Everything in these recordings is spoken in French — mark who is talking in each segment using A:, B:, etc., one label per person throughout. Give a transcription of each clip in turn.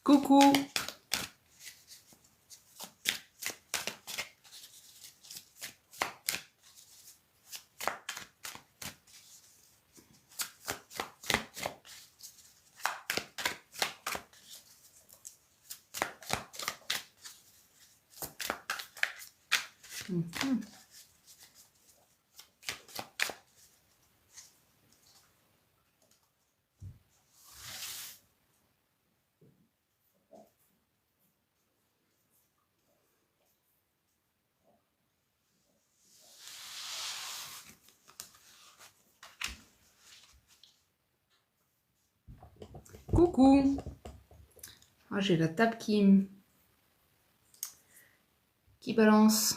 A: Coucou. Coucou. Ah, j'ai la table qui balance.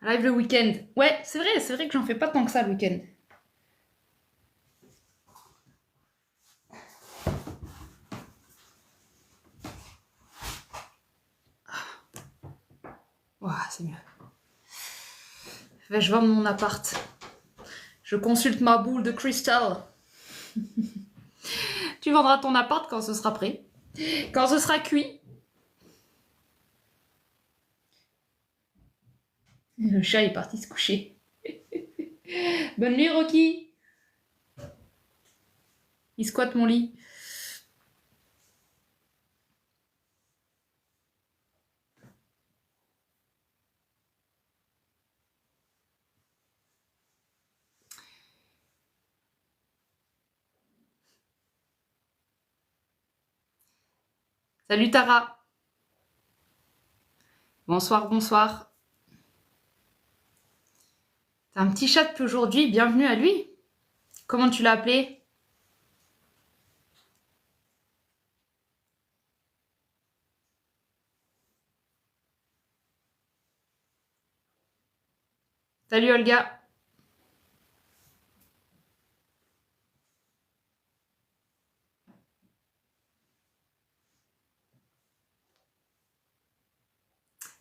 A: Live le week-end. Ouais, c'est vrai que j'en fais pas tant que ça le week-end. Ouah, c'est mieux. Vais-je vendre mon appart? Je consulte ma boule de cristal. Tu vendras ton appart quand ce sera prêt. Quand ce sera cuit. Le chat est parti se coucher. Bonne nuit, Rocky. Il squatte mon lit. Salut Tara. Bonsoir, bonsoir. T'as un petit chat depuis aujourd'hui, bienvenue à lui. Comment tu l'as appelé? Salut Olga.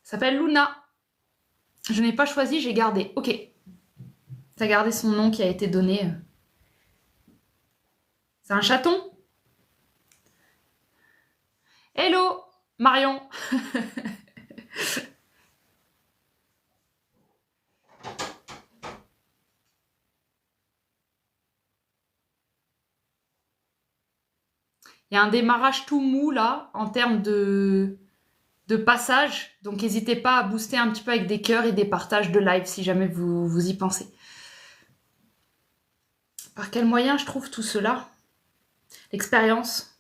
A: S'appelle Luna. Je n'ai pas choisi, j'ai gardé. Ok. T'as gardé son nom qui a été donné. C'est un chaton? Hello, Marion. Il y a un démarrage tout mou là, en termes de passage. Donc n'hésitez pas à booster un petit peu avec des cœurs et des partages de live si jamais vous y pensez. Par quel moyen je trouve tout cela? L'expérience.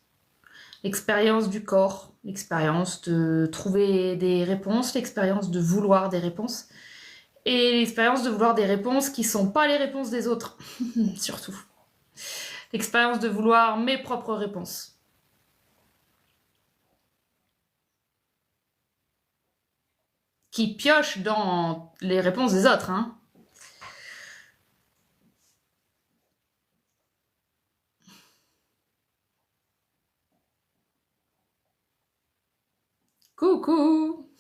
A: L'expérience du corps, l'expérience de trouver des réponses, l'expérience de vouloir des réponses. Et l'expérience de vouloir des réponses qui sont pas les réponses des autres, surtout. L'expérience de vouloir mes propres réponses. Qui pioche dans les réponses des autres, hein. Coucou.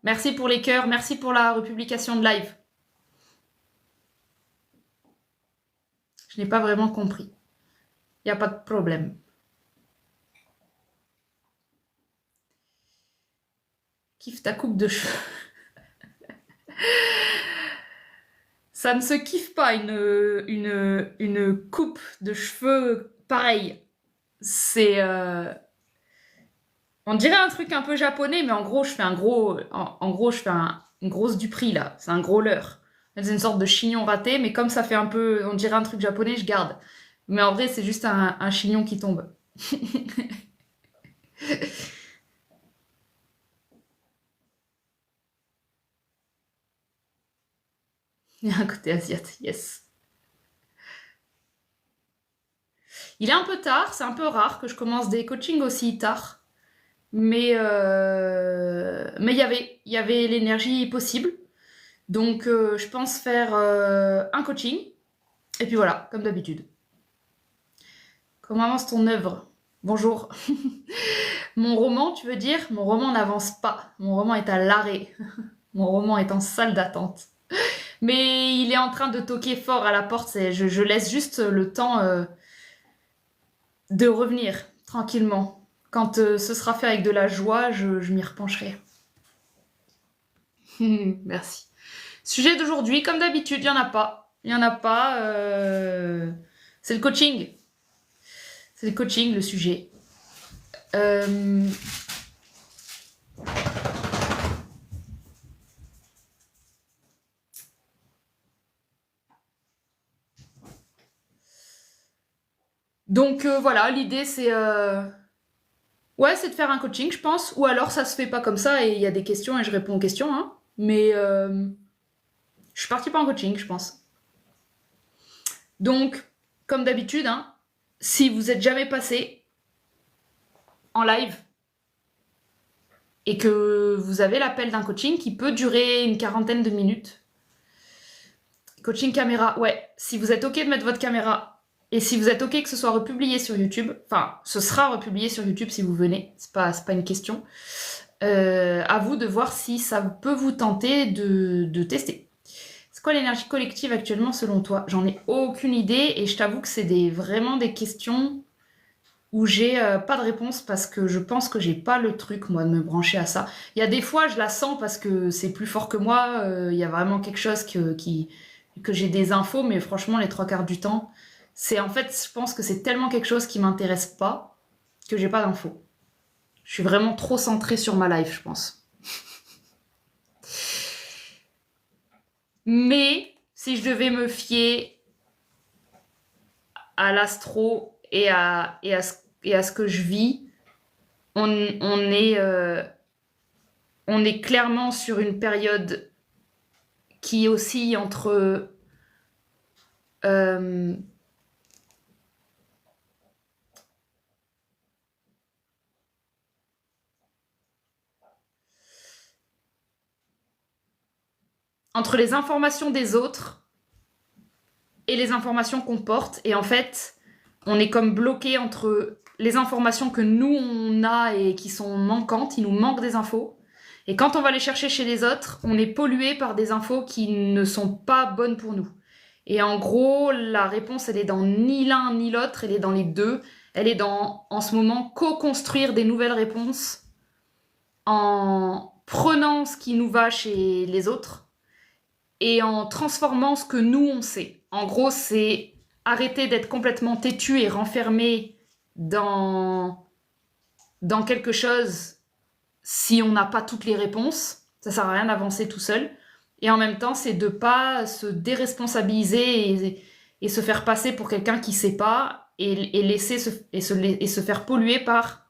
A: Merci pour les cœurs, merci pour la republication de live. Je n'ai pas vraiment compris. Il n'y a pas de problème. Kiffe ta coupe de cheveux. Ça ne se kiffe pas une coupe de cheveux pareille. C'est... On dirait un truc un peu japonais, mais en gros, je fais un gros... En gros, je fais une grosse du prix, là. C'est un gros leurre. C'est une sorte de chignon raté, mais comme ça fait un peu... On dirait un truc japonais, je garde. Mais en vrai, c'est juste un chignon qui tombe. Il y a un côté asiatique, yes. Il est un peu tard, c'est un peu rare que je commence des coachings aussi tard. Mais il y avait l'énergie possible. Donc, je pense faire un coaching. Et puis voilà, comme d'habitude. Comment avance ton œuvre? Bonjour. Mon roman, tu veux dire? Mon roman n'avance pas. Mon roman est à l'arrêt. Mon roman est en salle d'attente. Mais il est en train de toquer fort à la porte. Je laisse juste le temps de revenir tranquillement. Quand ce sera fait avec de la joie, je m'y repencherai. Merci. Sujet d'aujourd'hui, comme d'habitude, il n'y en a pas. Il n'y en a pas. C'est le coaching. C'est le coaching, le sujet. Donc voilà, l'idée c'est ouais, c'est de faire un coaching, je pense. Ou alors ça se fait pas comme ça et il y a des questions et je réponds aux questions. Hein. Mais je suis partie pour un coaching, je pense. Donc, comme d'habitude, hein, si vous êtes jamais passé en live et que vous avez l'appel d'un coaching qui peut durer une quarantaine de minutes, coaching caméra, ouais, si vous êtes OK de mettre votre caméra et si vous êtes OK que ce soit republié sur YouTube, enfin, ce sera republié sur YouTube si vous venez, c'est pas une question, à vous de voir si ça peut vous tenter de tester. C'est quoi l'énergie collective actuellement selon toi? J'en ai aucune idée et je t'avoue que c'est vraiment des questions où j'ai pas de réponse parce que je pense que j'ai pas le truc, moi, de me brancher à ça. Il y a des fois, je la sens parce que c'est plus fort que moi, il y a vraiment quelque chose que j'ai des infos, mais franchement, les 3/4 du temps, c'est en fait, je pense que c'est tellement quelque chose qui m'intéresse pas que j'ai pas d'infos. Je suis vraiment trop centrée sur ma life, je pense. Mais si je devais me fier à l'astro et à ce que je vis, on est clairement sur une période qui oscille entre les informations des autres et les informations qu'on porte. Et en fait, on est comme bloqué entre les informations que nous, on a et qui sont manquantes. Il nous manque des infos. Et quand on va les chercher chez les autres, on est pollué par des infos qui ne sont pas bonnes pour nous. Et en gros, la réponse, elle est dans ni l'un ni l'autre, elle est dans les deux. Elle est dans, en ce moment, co-construire des nouvelles réponses en prenant ce qui nous va chez les autres et en transformant ce que nous, on sait. En gros, c'est arrêter d'être complètement têtu et renfermé dans quelque chose si on n'a pas toutes les réponses. Ça sert à rien d'avancer tout seul. Et en même temps, c'est de pas se déresponsabiliser et se faire passer pour quelqu'un qui sait pas et se faire polluer par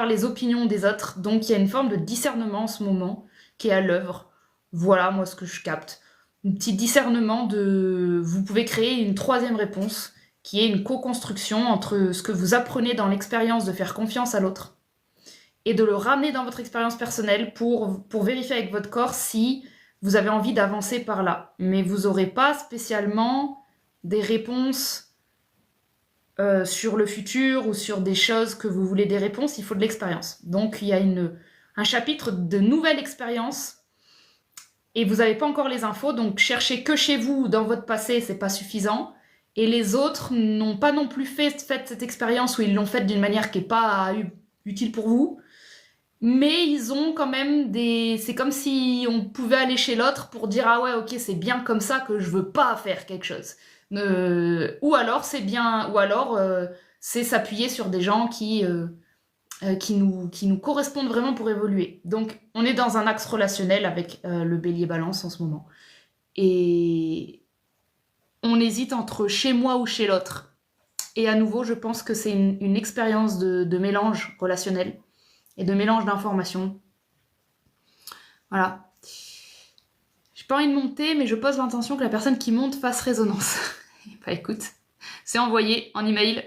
A: les opinions des autres. Donc il y a une forme de discernement en ce moment qui est à l'œuvre. Voilà, moi, ce que je capte. Un petit discernement de... Vous pouvez créer une troisième réponse qui est une co-construction entre ce que vous apprenez dans l'expérience de faire confiance à l'autre et de le ramener dans votre expérience personnelle pour vérifier avec votre corps si vous avez envie d'avancer par là. Mais vous n'aurez pas spécialement des réponses sur le futur ou sur des choses que vous voulez des réponses, il faut de l'expérience. Donc il y a un chapitre de nouvelle expérience et vous n'avez pas encore les infos, donc cherchez que chez vous ou dans votre passé, c'est pas suffisant. Et les autres n'ont pas non plus fait cette expérience ou ils l'ont faite d'une manière qui n'est pas utile pour vous. Mais ils ont quand même des... C'est comme si on pouvait aller chez l'autre pour dire « Ah ouais, ok, c'est bien comme ça que je veux pas faire quelque chose. » Ou alors c'est bien... Ou alors c'est s'appuyer sur des gens qui nous correspondent vraiment pour évoluer. Donc on est dans un axe relationnel avec le bélier balance en ce moment. Et on hésite entre chez moi ou chez l'autre. Et à nouveau, je pense que c'est une expérience de mélange relationnel et de mélange d'informations. Voilà. J'ai pas envie de monter, mais je pose l'intention que la personne qui monte fasse résonance. Bah écoute, c'est envoyé en email.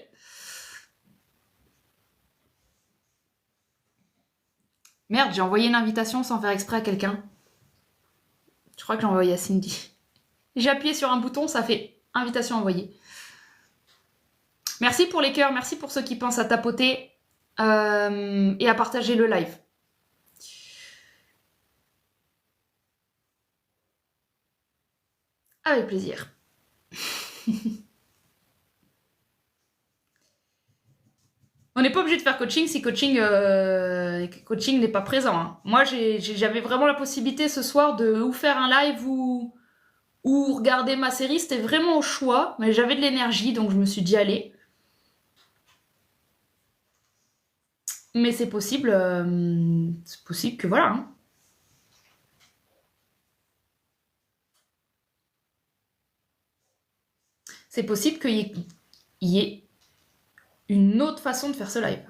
A: Merde, j'ai envoyé une invitation sans faire exprès à quelqu'un. Je crois que j'ai envoyé à Cindy. J'ai appuyé sur un bouton, ça fait Invitation envoyée. Merci pour les cœurs, merci pour ceux qui pensent à tapoter et à partager le live. Avec plaisir. On n'est pas obligé de faire coaching si coaching n'est pas présent. Hein. Moi, j'avais vraiment la possibilité ce soir de ou faire un live ou regarder ma série. C'était vraiment au choix, mais j'avais de l'énergie, donc je me suis dit allez. Mais c'est possible que voilà. Hein. C'est possible qu'il y ait une autre façon de faire ce live.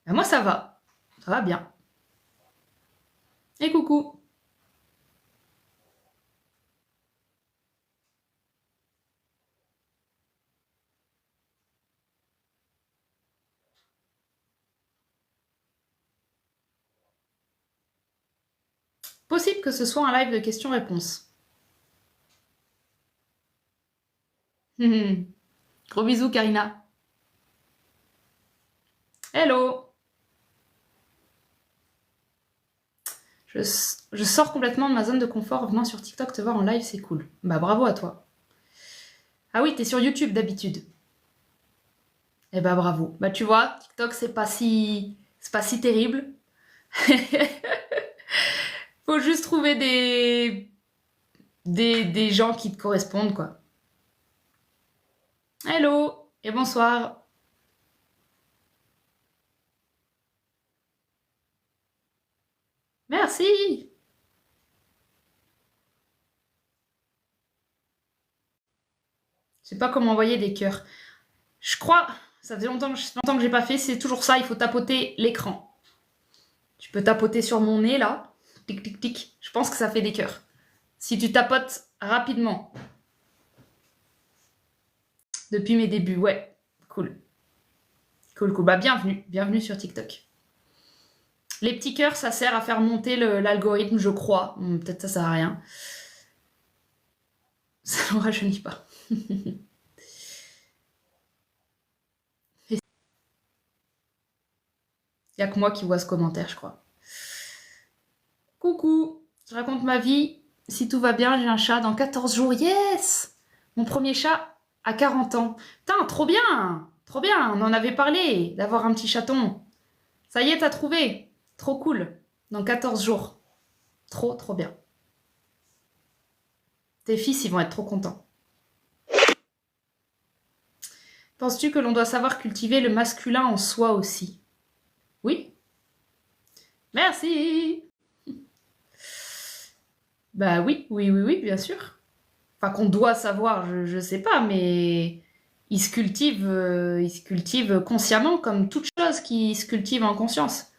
A: Ben moi, ça va bien. Et coucou. Possible que ce soit un live de questions-réponses. Gros bisous, Karina. Hello. Je sors complètement de ma zone de confort en venant sur TikTok te voir en live, c'est cool. Bah bravo à toi. Ah oui, t'es sur YouTube d'habitude. Eh bah bravo. Bah tu vois, TikTok c'est pas si terrible. Faut juste trouver des gens qui te correspondent quoi. Hello et bonsoir. Merci. Je sais pas comment envoyer des cœurs. Je crois, ça fait longtemps que j'ai pas fait, c'est toujours ça, il faut tapoter l'écran. Tu peux tapoter sur mon nez là, tic tic tic, je pense que ça fait des cœurs. Si tu tapotes rapidement. Depuis mes débuts, ouais, cool. Cool, cool. Bah bienvenue sur TikTok. Les petits cœurs, ça sert à faire monter l'algorithme, je crois. Peut-être ça sert à rien. Ça ne rajeunit pas. Il n'y a que moi qui vois ce commentaire, je crois. Coucou, je raconte ma vie. Si tout va bien, j'ai un chat dans 14 jours. Yes! Mon premier chat à 40 ans. Putain, trop bien! Trop bien, on en avait parlé, d'avoir un petit chaton. Ça y est, t'as trouvé. Trop cool. Dans 14 jours. Trop, trop bien. Tes fils, ils vont être trop contents. Penses-tu que l'on doit savoir cultiver le masculin en soi aussi? Oui. Merci. Bah oui, bien sûr. Enfin, qu'on doit savoir, je sais pas, mais il se cultive consciemment comme toute chose qui se cultive en conscience.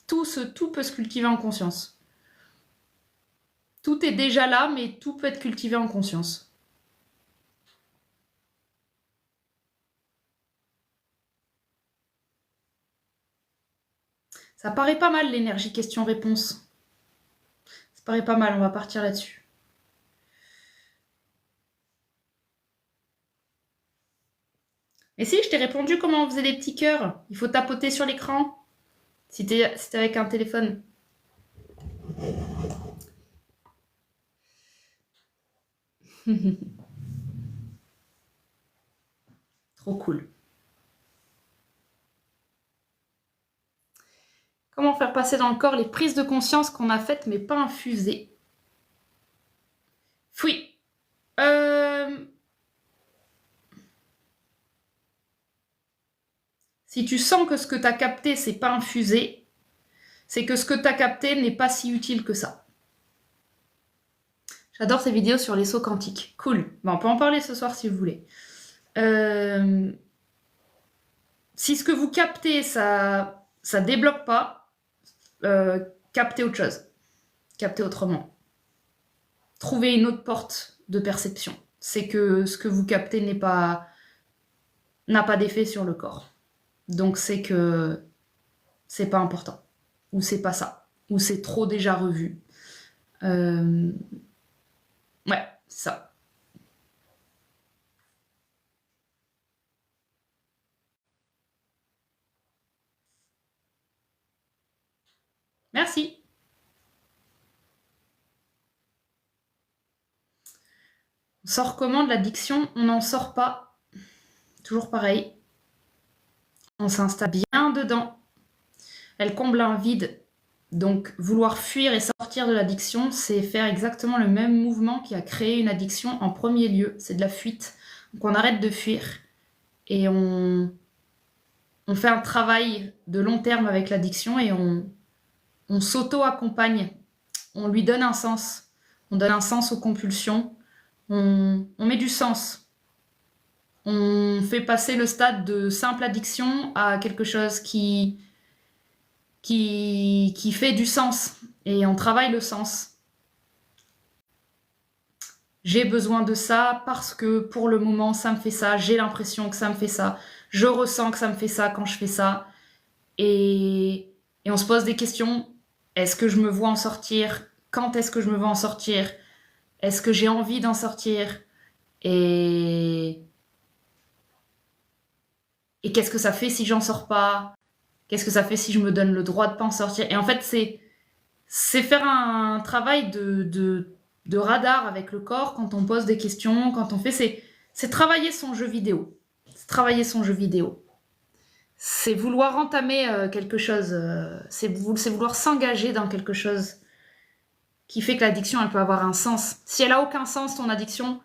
A: Tout peut se cultiver en conscience. Tout est déjà là, mais tout peut être cultivé en conscience. Ça paraît pas mal l'énergie question-réponse. Ça paraît pas mal, on va partir là-dessus. Et si, je t'ai répondu comment on faisait des petits cœurs. Il faut tapoter sur l'écran. Si t'es avec un téléphone. Trop cool. Comment faire passer dans le corps les prises de conscience qu'on a faites mais pas infusées? Oui. Si tu sens que ce que tu as capté, c'est pas infusé, c'est que ce que tu as capté n'est pas si utile que ça. J'adore ces vidéos sur les sauts quantiques. Cool. Bon, on peut en parler ce soir si vous voulez. Si ce que vous captez, ça débloque pas, captez autre chose. Captez autrement. Trouvez une autre porte de perception. C'est que ce que vous captez n'a pas d'effet sur le corps. Donc c'est que c'est pas important. Ou c'est pas ça. Ou c'est trop déjà revu. Ouais, c'est ça. Merci. On sort comment de l'addiction? On n'en sort pas. Toujours pareil. On s'installe bien dedans. Elle comble un vide. Donc, vouloir fuir et sortir de l'addiction, c'est faire exactement le même mouvement qui a créé une addiction en premier lieu. C'est de la fuite. Donc, on arrête de fuir et on fait un travail de long terme avec l'addiction et on s'auto-accompagne. On lui donne un sens. On donne un sens aux compulsions. On met du sens. On fait passer le stade de simple addiction à quelque chose qui fait du sens. Et on travaille le sens. J'ai besoin de ça parce que pour le moment ça me fait ça, j'ai l'impression que ça me fait ça, je ressens que ça me fait ça quand je fais ça. Et on se pose des questions. Est-ce que je me vois en sortir? Quand est-ce que je me vois en sortir? Est-ce que j'ai envie d'en sortir? Et qu'est-ce que ça fait si j'en sors pas? Qu'est-ce que ça fait si je me donne le droit de pas en sortir? Et en fait, c'est faire un travail de radar avec le corps quand on pose des questions, quand on fait... C'est travailler son jeu vidéo. C'est travailler son jeu vidéo. C'est vouloir entamer quelque chose. C'est vouloir s'engager dans quelque chose qui fait que l'addiction, elle peut avoir un sens. Si elle a aucun sens, ton addiction,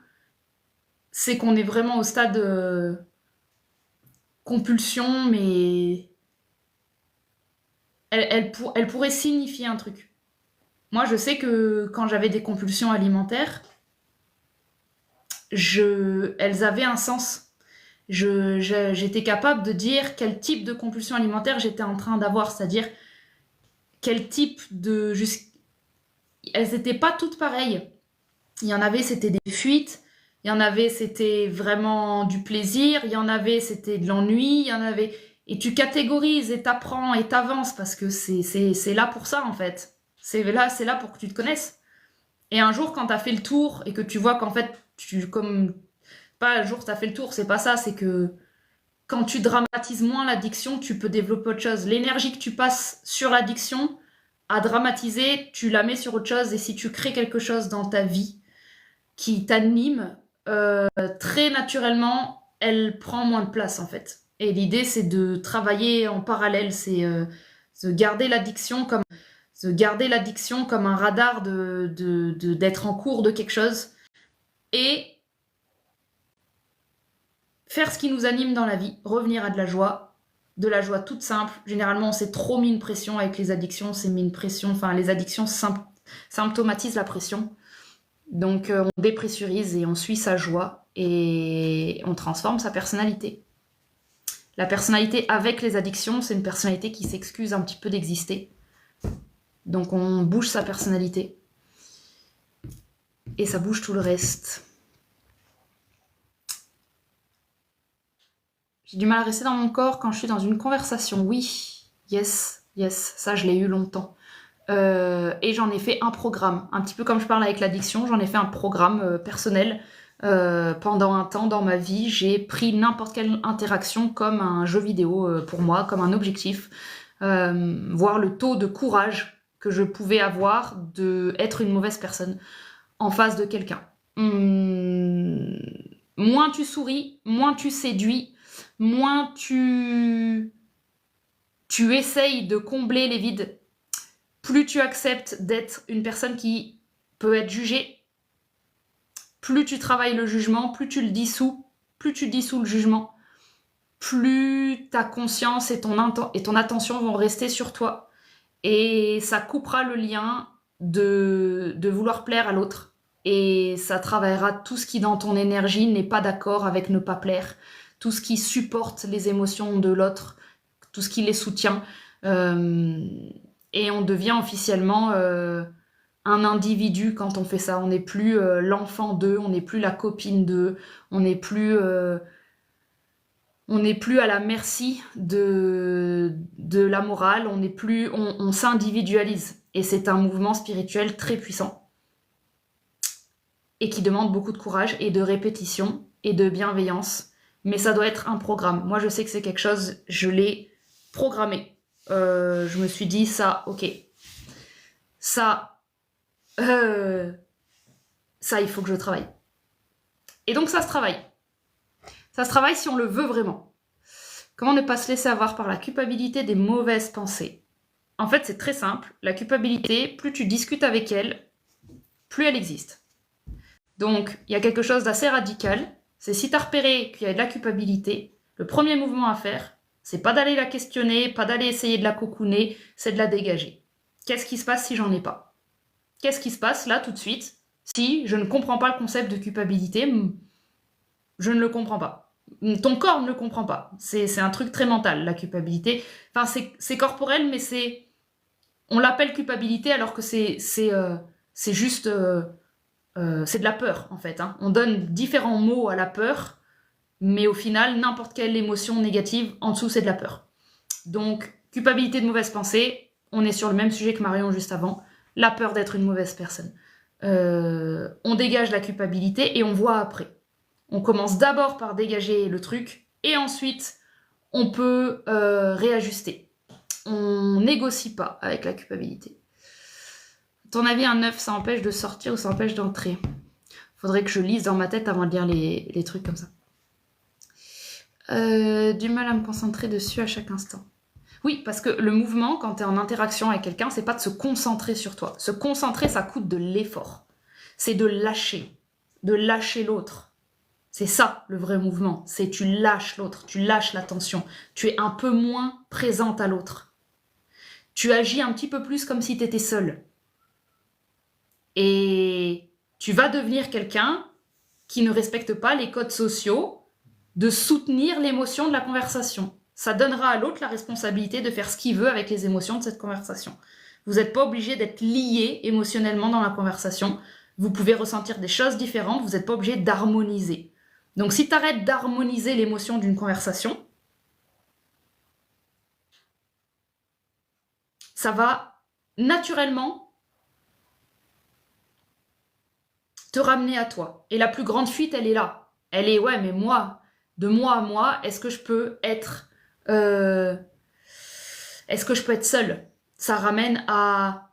A: c'est qu'on est vraiment au stade compulsion, mais elle pourrait signifier un truc. Moi, je sais que quand j'avais des compulsions alimentaires, elles avaient un sens. J'étais capable de dire quel type de compulsion alimentaire j'étais en train d'avoir, c'est-à-dire quel type de... Elles n'étaient pas toutes pareilles. Il y en avait, c'était des fuites. Il y en avait, c'était vraiment du plaisir. Il y en avait, c'était de l'ennui. Il y en avait... Et tu catégorises et t'apprends et t'avances parce que c'est là pour ça, en fait. C'est là pour que tu te connaisses. Et un jour, quand t'as fait le tour et que tu vois qu'en fait, pas un jour t'as fait le tour, c'est pas ça, c'est que quand tu dramatises moins l'addiction, tu peux développer autre chose. L'énergie que tu passes sur l'addiction, à dramatiser, tu la mets sur autre chose. Et si tu crées quelque chose dans ta vie qui t'anime, très naturellement, elle prend moins de place en fait. Et l'idée, c'est de travailler en parallèle, c'est de garder l'addiction comme un radar d'être en cours de quelque chose et faire ce qui nous anime dans la vie, revenir à de la joie toute simple. Généralement, on s'est trop mis une pression avec les addictions, on s'est mis une pression, enfin les addictions symptomatisent la pression. Donc on dépressurise et on suit sa joie et on transforme sa personnalité. La personnalité avec les addictions, c'est une personnalité qui s'excuse un petit peu d'exister. Donc on bouge sa personnalité et ça bouge tout le reste. J'ai du mal à rester dans mon corps quand je suis dans une conversation. Oui, yes, ça je l'ai eu longtemps. Et j'en ai fait un programme, un petit peu comme je parle avec l'addiction, j'en ai fait un programme personnel. Pendant un temps dans ma vie, j'ai pris n'importe quelle interaction comme un jeu vidéo pour moi, comme un objectif. Voir le taux de courage que je pouvais avoir d'être une mauvaise personne en face de quelqu'un. Moins tu souris, moins tu séduis, moins tu essayes de combler les vides, plus tu acceptes d'être une personne qui peut être jugée, plus tu travailles le jugement, plus tu dissous le jugement, plus ta conscience et ton attention vont rester sur toi. Et ça coupera le lien de vouloir plaire à l'autre. Et ça travaillera tout ce qui dans ton énergie n'est pas d'accord avec ne pas plaire, tout ce qui supporte les émotions de l'autre, tout ce qui les soutient. Et on devient officiellement un individu quand on fait ça. On n'est plus l'enfant d'eux, on n'est plus la copine d'eux, on n'est plus à la merci de la morale, on s'individualise. Et c'est un mouvement spirituel très puissant. et qui demande beaucoup de courage et de répétition et de bienveillance. Mais ça doit être un programme. Moi, je sais que c'est quelque chose, je l'ai programmé. Je me suis dit, ça, ok. Ça, il faut que je travaille. Et donc, ça se travaille. Ça se travaille si on le veut vraiment. Comment ne pas se laisser avoir par la culpabilité des mauvaises pensées? En fait, c'est très simple. La culpabilité, plus tu discutes avec elle, plus elle existe. Donc, il y a quelque chose d'assez radical. C'est si tu as repéré qu'il y a de la culpabilité, le premier mouvement à faire, c'est pas d'aller la questionner, pas d'aller essayer de la cocooner, c'est de la dégager. Qu'est-ce qui se passe si j'en ai pas? Qu'est-ce qui se passe là tout de suite si je ne comprends pas le concept de culpabilité? Je ne le comprends pas. Ton corps ne le comprend pas. C'est un truc très mental, la culpabilité. Enfin, c'est corporel, mais c'est... On l'appelle culpabilité alors que c'est juste... c'est de la peur, en fait. Hein. On donne différents mots à la peur, mais au final, n'importe quelle émotion négative, en dessous, c'est de la peur. Donc, culpabilité de mauvaise pensée, on est sur le même sujet que Marion juste avant, la peur d'être une mauvaise personne. On dégage la culpabilité et on voit après. On commence d'abord par dégager le truc, et ensuite, on peut réajuster. On négocie pas avec la culpabilité. À ton avis, un 9, ça empêche de sortir ou ça empêche d'entrer? Faudrait que je lise dans ma tête avant de lire les trucs comme ça. Du mal à me concentrer dessus à chaque instant. Oui, parce que le mouvement, quand tu es en interaction avec quelqu'un, c'est pas de se concentrer sur toi. Se concentrer, ça coûte de l'effort. C'est de lâcher l'autre. C'est ça, le vrai mouvement. C'est tu lâches l'autre, tu lâches l'attention. Tu es un peu moins présente à l'autre. Tu agis un petit peu plus comme si tu étais seule. Et tu vas devenir quelqu'un qui ne respecte pas les codes sociaux de soutenir l'émotion de la conversation. Ça donnera à l'autre la responsabilité de faire ce qu'il veut avec les émotions de cette conversation. Vous n'êtes pas obligé d'être lié émotionnellement dans la conversation. Vous pouvez ressentir des choses différentes, vous n'êtes pas obligé d'harmoniser. Donc si tu arrêtes d'harmoniser l'émotion d'une conversation, ça va naturellement te ramener à toi. Et la plus grande fuite, elle est là. Elle est, ouais, mais moi, de moi à moi, est-ce que je peux être seule? Ça ramène à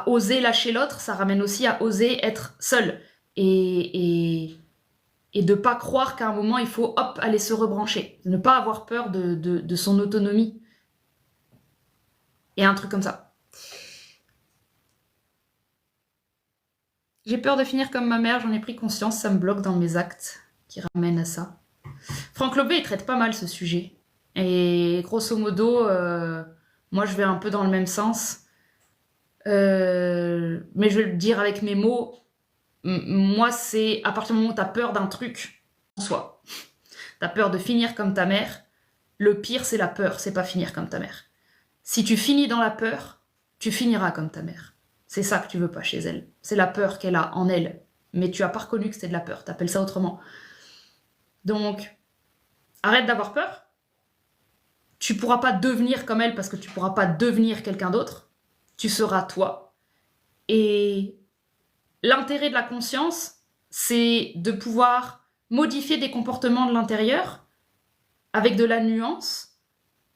A: oser lâcher l'autre, ça ramène aussi à oser être seule. Et de pas croire qu'à un moment, il faut, hop, aller se rebrancher. Ne pas avoir peur de son autonomie. Et un truc comme ça. J'ai peur de finir comme ma mère, j'en ai pris conscience, ça me bloque dans mes actes qui ramènent à ça. Franck Lobé, il traite pas mal ce sujet. Et grosso modo, moi je vais un peu dans le même sens. Mais je vais le dire avec mes mots. Moi, c'est à partir du moment où tu as peur d'un truc en soi. Tu as peur de finir comme ta mère. Le pire, c'est la peur, c'est pas finir comme ta mère. Si tu finis dans la peur, tu finiras comme ta mère. C'est ça que tu veux pas chez elle. C'est la peur qu'elle a en elle. Mais tu as pas reconnu que c'était de la peur. T'appelles ça autrement. Donc, arrête d'avoir peur. Tu pourras pas devenir comme elle parce que tu pourras pas devenir quelqu'un d'autre. Tu seras toi. Et l'intérêt de la conscience, c'est de pouvoir modifier des comportements de l'intérieur avec de la nuance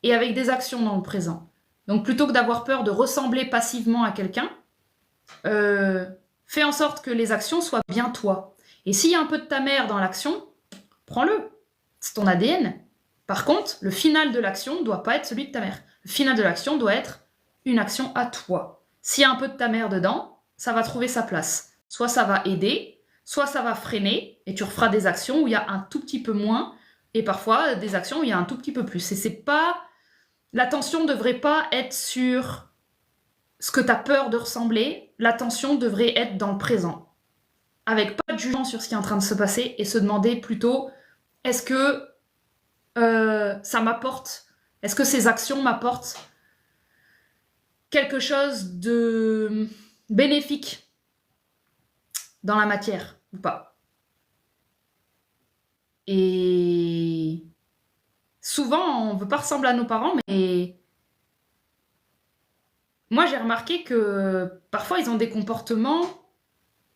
A: et avec des actions dans le présent. Donc plutôt que d'avoir peur de ressembler passivement à quelqu'un, fais en sorte que les actions soient bien toi. Et s'il y a un peu de ta mère dans l'action, prends-le. C'est ton ADN. Par contre, le final de l'action ne doit pas être celui de ta mère. Le final de l'action doit être une action à toi. S'il y a un peu de ta mère dedans, ça va trouver sa place. Soit ça va aider, soit ça va freiner, et tu referas des actions où il y a un tout petit peu moins, et parfois des actions où il y a un tout petit peu plus. Et c'est pas... L'attention ne devrait pas être sur ce que tu as peur de ressembler, l'attention devrait être dans le présent. Avec pas de jugement sur ce qui est en train de se passer, et se demander plutôt, est-ce que ça m'apporte, est-ce que ces actions m'apportent quelque chose de bénéfique dans la matière ou pas. Et souvent, on ne veut pas ressembler à nos parents, mais moi, j'ai remarqué que parfois, ils ont des comportements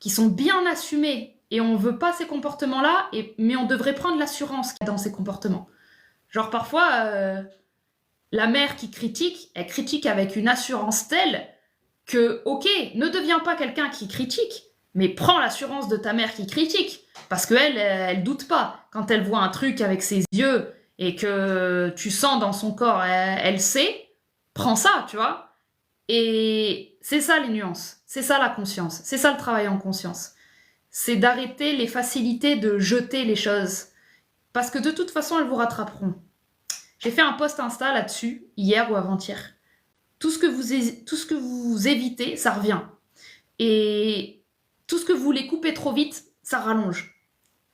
A: qui sont bien assumés, et on veut pas ces comportements-là, mais on devrait prendre l'assurance qu'il y a dans ces comportements. Genre parfois, la mère qui critique, elle critique avec une assurance telle que, ok, ne deviens pas quelqu'un qui critique, mais prends l'assurance de ta mère qui critique, parce qu'elle, elle doute pas. Quand elle voit un truc avec ses yeux et que tu sens dans son corps, elle sait, prends ça, tu vois. Et c'est ça les nuances, c'est ça la conscience, c'est ça le travail en conscience. C'est d'arrêter les facilités de jeter les choses, parce que de toute façon, elles vous rattraperont. J'ai fait un post Insta là-dessus, hier ou avant-hier. Tout ce que vous évitez, ça revient. Et tout ce que vous voulez couper trop vite, ça rallonge.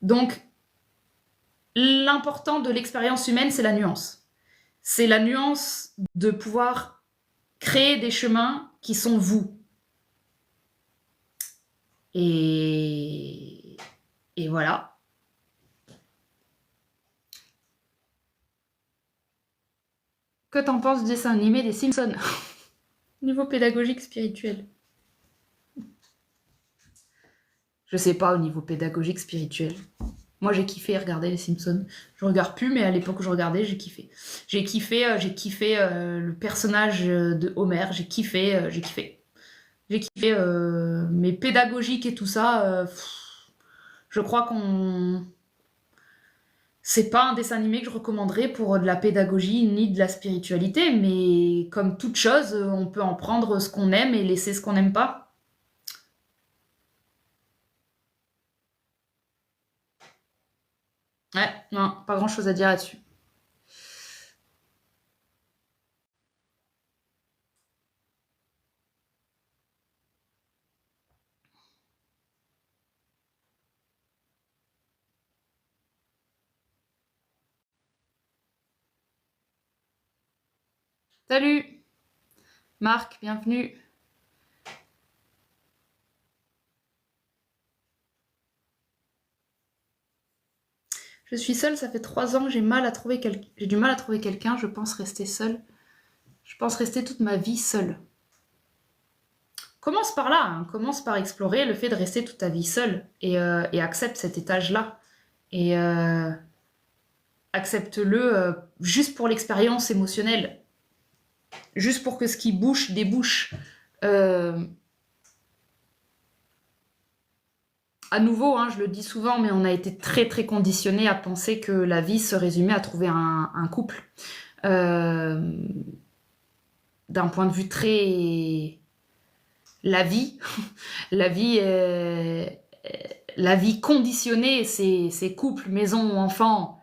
A: Donc, l'important de l'expérience humaine, c'est la nuance. C'est la nuance de pouvoir créer des chemins qui sont vous. Et voilà. Que t'en penses du dessin animé des Simpsons? Niveau pédagogique spirituel. Je sais pas au niveau pédagogique spirituel. Moi j'ai kiffé regarder les Simpsons. Je regarde plus, mais à l'époque où je regardais, j'ai kiffé. J'ai kiffé le personnage de Homer. J'ai kiffé. Mais pédagogique et tout ça, je crois qu'on... C'est pas un dessin animé que je recommanderais pour de la pédagogie ni de la spiritualité, mais comme toute chose, on peut en prendre ce qu'on aime et laisser ce qu'on n'aime pas. Ouais, non, pas grand chose à dire là-dessus. Salut Marc, bienvenue. Je suis seule, ça fait 3 ans, j'ai du mal à trouver quelqu'un, je pense rester seule. Je pense rester toute ma vie seule. Commence par là, hein. Commence par explorer le fait de rester toute ta vie seule et accepte cet étage-là. Et accepte-le juste pour l'expérience émotionnelle. Juste pour que ce qui bouche débouche. À nouveau, hein, je le dis souvent, mais on a été très très conditionné à penser que la vie se résumait à trouver un couple. D'un point de vue très... La vie, la vie, la vie conditionnée, c'est couple, maison, enfant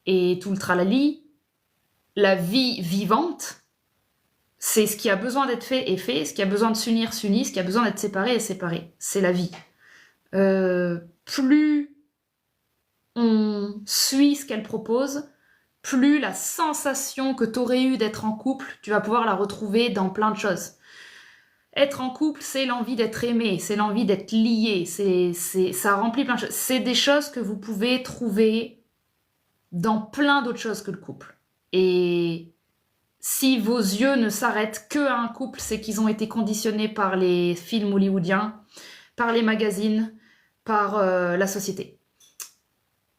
A: et tout le tralali. La vie vivante, c'est ce qui a besoin d'être fait est fait, ce qui a besoin de s'unir s'unit, ce qui a besoin d'être séparé est séparé. C'est la vie. Plus on suit ce qu'elle propose, plus la sensation que tu aurais eue d'être en couple, tu vas pouvoir la retrouver dans plein de choses. Être en couple, c'est l'envie d'être aimé, c'est l'envie d'être lié, ça remplit plein de choses. C'est des choses que vous pouvez trouver dans plein d'autres choses que le couple. Et si vos yeux ne s'arrêtent que à un couple, c'est qu'ils ont été conditionnés par les films hollywoodiens, par les magazines, par la société.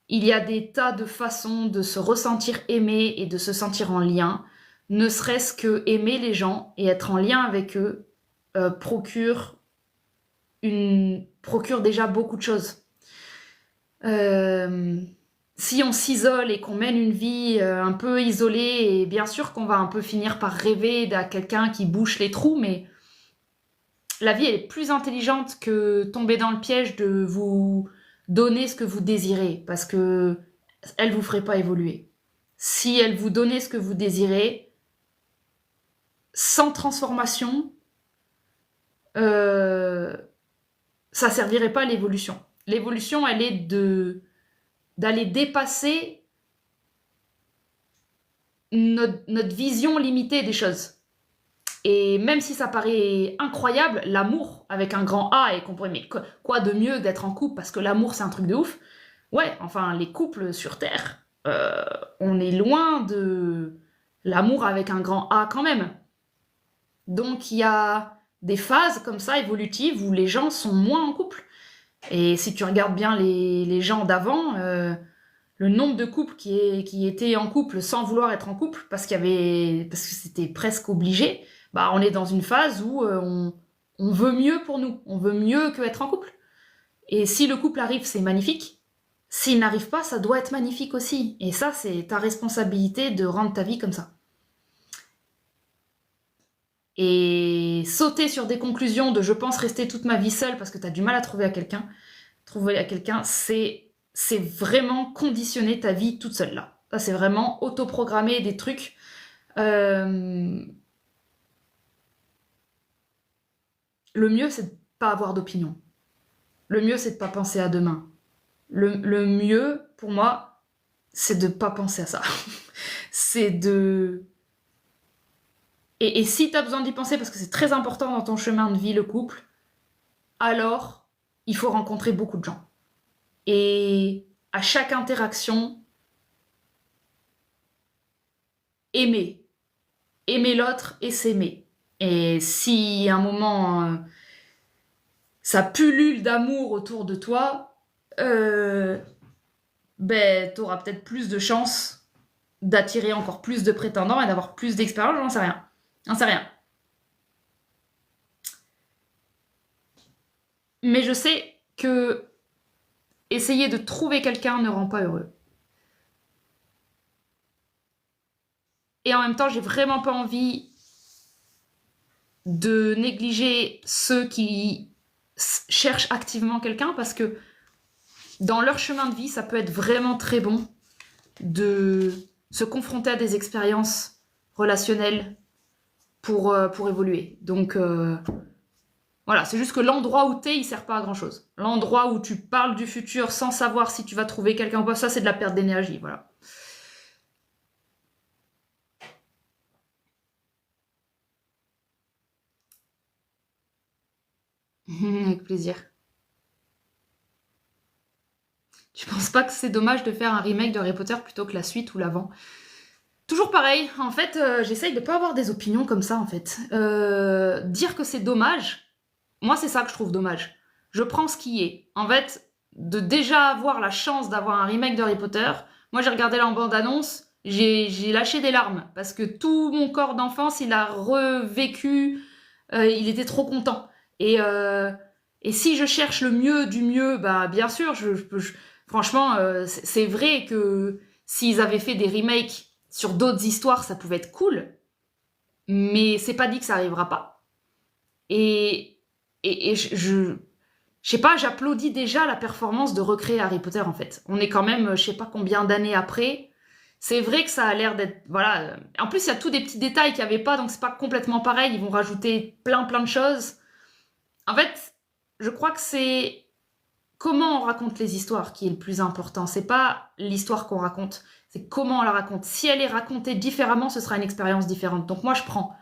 A: Il y a des tas de façons de se ressentir aimé et de se sentir en lien, ne serait-ce que aimer les gens et être en lien avec eux procure déjà beaucoup de choses. Si on s'isole et qu'on mène une vie un peu isolée, et bien sûr qu'on va un peu finir par rêver d'à quelqu'un qui bouche les trous, mais la vie elle est plus intelligente que tomber dans le piège de vous donner ce que vous désirez, parce que elle vous ferait pas évoluer. Si elle vous donnait ce que vous désirez, sans transformation, ça servirait pas à l'évolution. L'évolution, elle est d'aller dépasser notre vision limitée des choses. Et même si ça paraît incroyable, l'amour avec un grand A et qu'on pourrait, mais quoi de mieux d'être en couple parce que l'amour c'est un truc de ouf. Ouais, enfin les couples sur Terre, on est loin de l'amour avec un grand A quand même. Donc il y a des phases comme ça évolutives où les gens sont moins en couple. Et si tu regardes bien les gens d'avant, le nombre de couples qui étaient en couple sans vouloir être en couple, parce que c'était presque obligé, bah on est dans une phase où on veut mieux pour nous, on veut mieux que être en couple. Et si le couple arrive, c'est magnifique. S'il n'arrive pas, ça doit être magnifique aussi. Et ça, c'est ta responsabilité de rendre ta vie comme ça. Et sauter sur des conclusions de je pense rester toute ma vie seule parce que tu as du mal à trouver à quelqu'un, c'est vraiment conditionner ta vie toute seule là. Ça, c'est vraiment autoprogrammer des trucs. Le mieux, c'est de pas avoir d'opinion. Le mieux, c'est de pas penser à demain. Le mieux, pour moi, c'est de pas penser à ça. C'est de... Et si tu as besoin d'y penser, parce que c'est très important dans ton chemin de vie, le couple, alors il faut rencontrer beaucoup de gens. Et à chaque interaction, aimer. Aimer l'autre et s'aimer. Et si à un moment, ça pullule d'amour autour de toi, ben, t'auras peut-être plus de chances d'attirer encore plus de prétendants et d'avoir plus d'expérience, j'en sais rien. J'en sais rien. Mais je sais que essayer de trouver quelqu'un ne rend pas heureux. Et en même temps, j'ai vraiment pas envie de négliger ceux qui cherchent activement quelqu'un parce que dans leur chemin de vie, ça peut être vraiment très bon de se confronter à des expériences relationnelles pour évoluer. Donc voilà, c'est juste que l'endroit où t'es, il sert pas à grand chose. L'endroit où tu parles du futur sans savoir si tu vas trouver quelqu'un ou pas, ça c'est de la perte d'énergie, voilà. Avec plaisir. Tu penses pas que c'est dommage de faire un remake de Harry Potter plutôt que la suite ou l'avant? Toujours pareil, en fait, j'essaye de pas avoir des opinions comme ça, en fait. Dire que c'est dommage, moi c'est ça que je trouve dommage. Je prends ce qui est. En fait, de déjà avoir la chance d'avoir un remake de Harry Potter, moi j'ai regardé la bande-annonce, j'ai lâché des larmes, parce que tout mon corps d'enfance, il a revécu, il était trop content. Et si je cherche le mieux du mieux, bah bien sûr, franchement, c'est vrai que s'ils avaient fait des remakes sur d'autres histoires, ça pouvait être cool, mais c'est pas dit que ça arrivera pas. Et je sais pas, j'applaudis déjà la performance de recréer Harry Potter en fait. On est quand même, je sais pas combien d'années après. C'est vrai que ça a l'air d'être, voilà. En plus, il y a tous des petits détails qu'il n'y avait pas, donc c'est pas complètement pareil. Ils vont rajouter plein de choses. En fait, je crois que c'est comment on raconte les histoires qui est le plus important. C'est pas l'histoire qu'on raconte, c'est comment on la raconte. Si elle est racontée différemment, ce sera une expérience différente. Donc moi, je prends.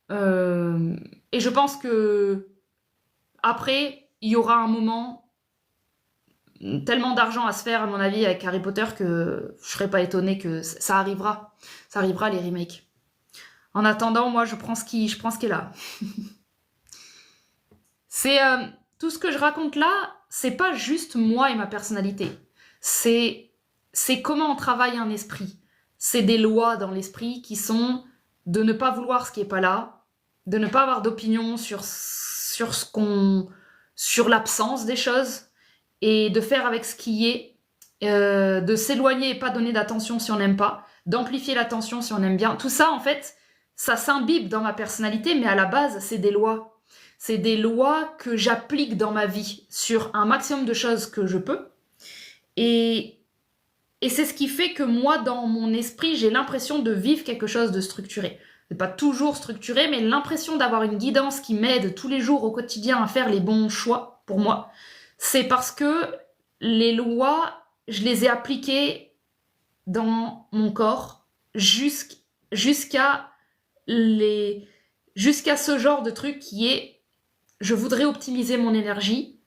A: Et je pense que après, il y aura un moment, tellement d'argent à se faire, à mon avis, avec Harry Potter que je serais pas étonnée que ça arrivera. Ça arrivera, les remakes. En attendant, moi, je prends ce qui est là. C'est tout ce que je raconte là, c'est pas juste moi et ma personnalité. C'est comment on travaille un esprit. C'est des lois dans l'esprit qui sont de ne pas vouloir ce qui est pas là, de ne pas avoir d'opinion sur l'absence des choses et de faire avec ce qui est, de s'éloigner et pas donner d'attention si on n'aime pas, d'amplifier l'attention si on aime bien. Tout ça, en fait, ça s'imbibe dans ma personnalité, mais à la base, c'est des lois. C'est des lois que j'applique dans ma vie sur un maximum de choses que je peux. Et c'est ce qui fait que moi, dans mon esprit, j'ai l'impression de vivre quelque chose de structuré. C'est pas toujours structuré, mais l'impression d'avoir une guidance qui m'aide tous les jours au quotidien à faire les bons choix, pour moi, c'est parce que les lois, je les ai appliquées dans mon corps jusqu'à ce genre de truc qui est je voudrais optimiser mon énergie,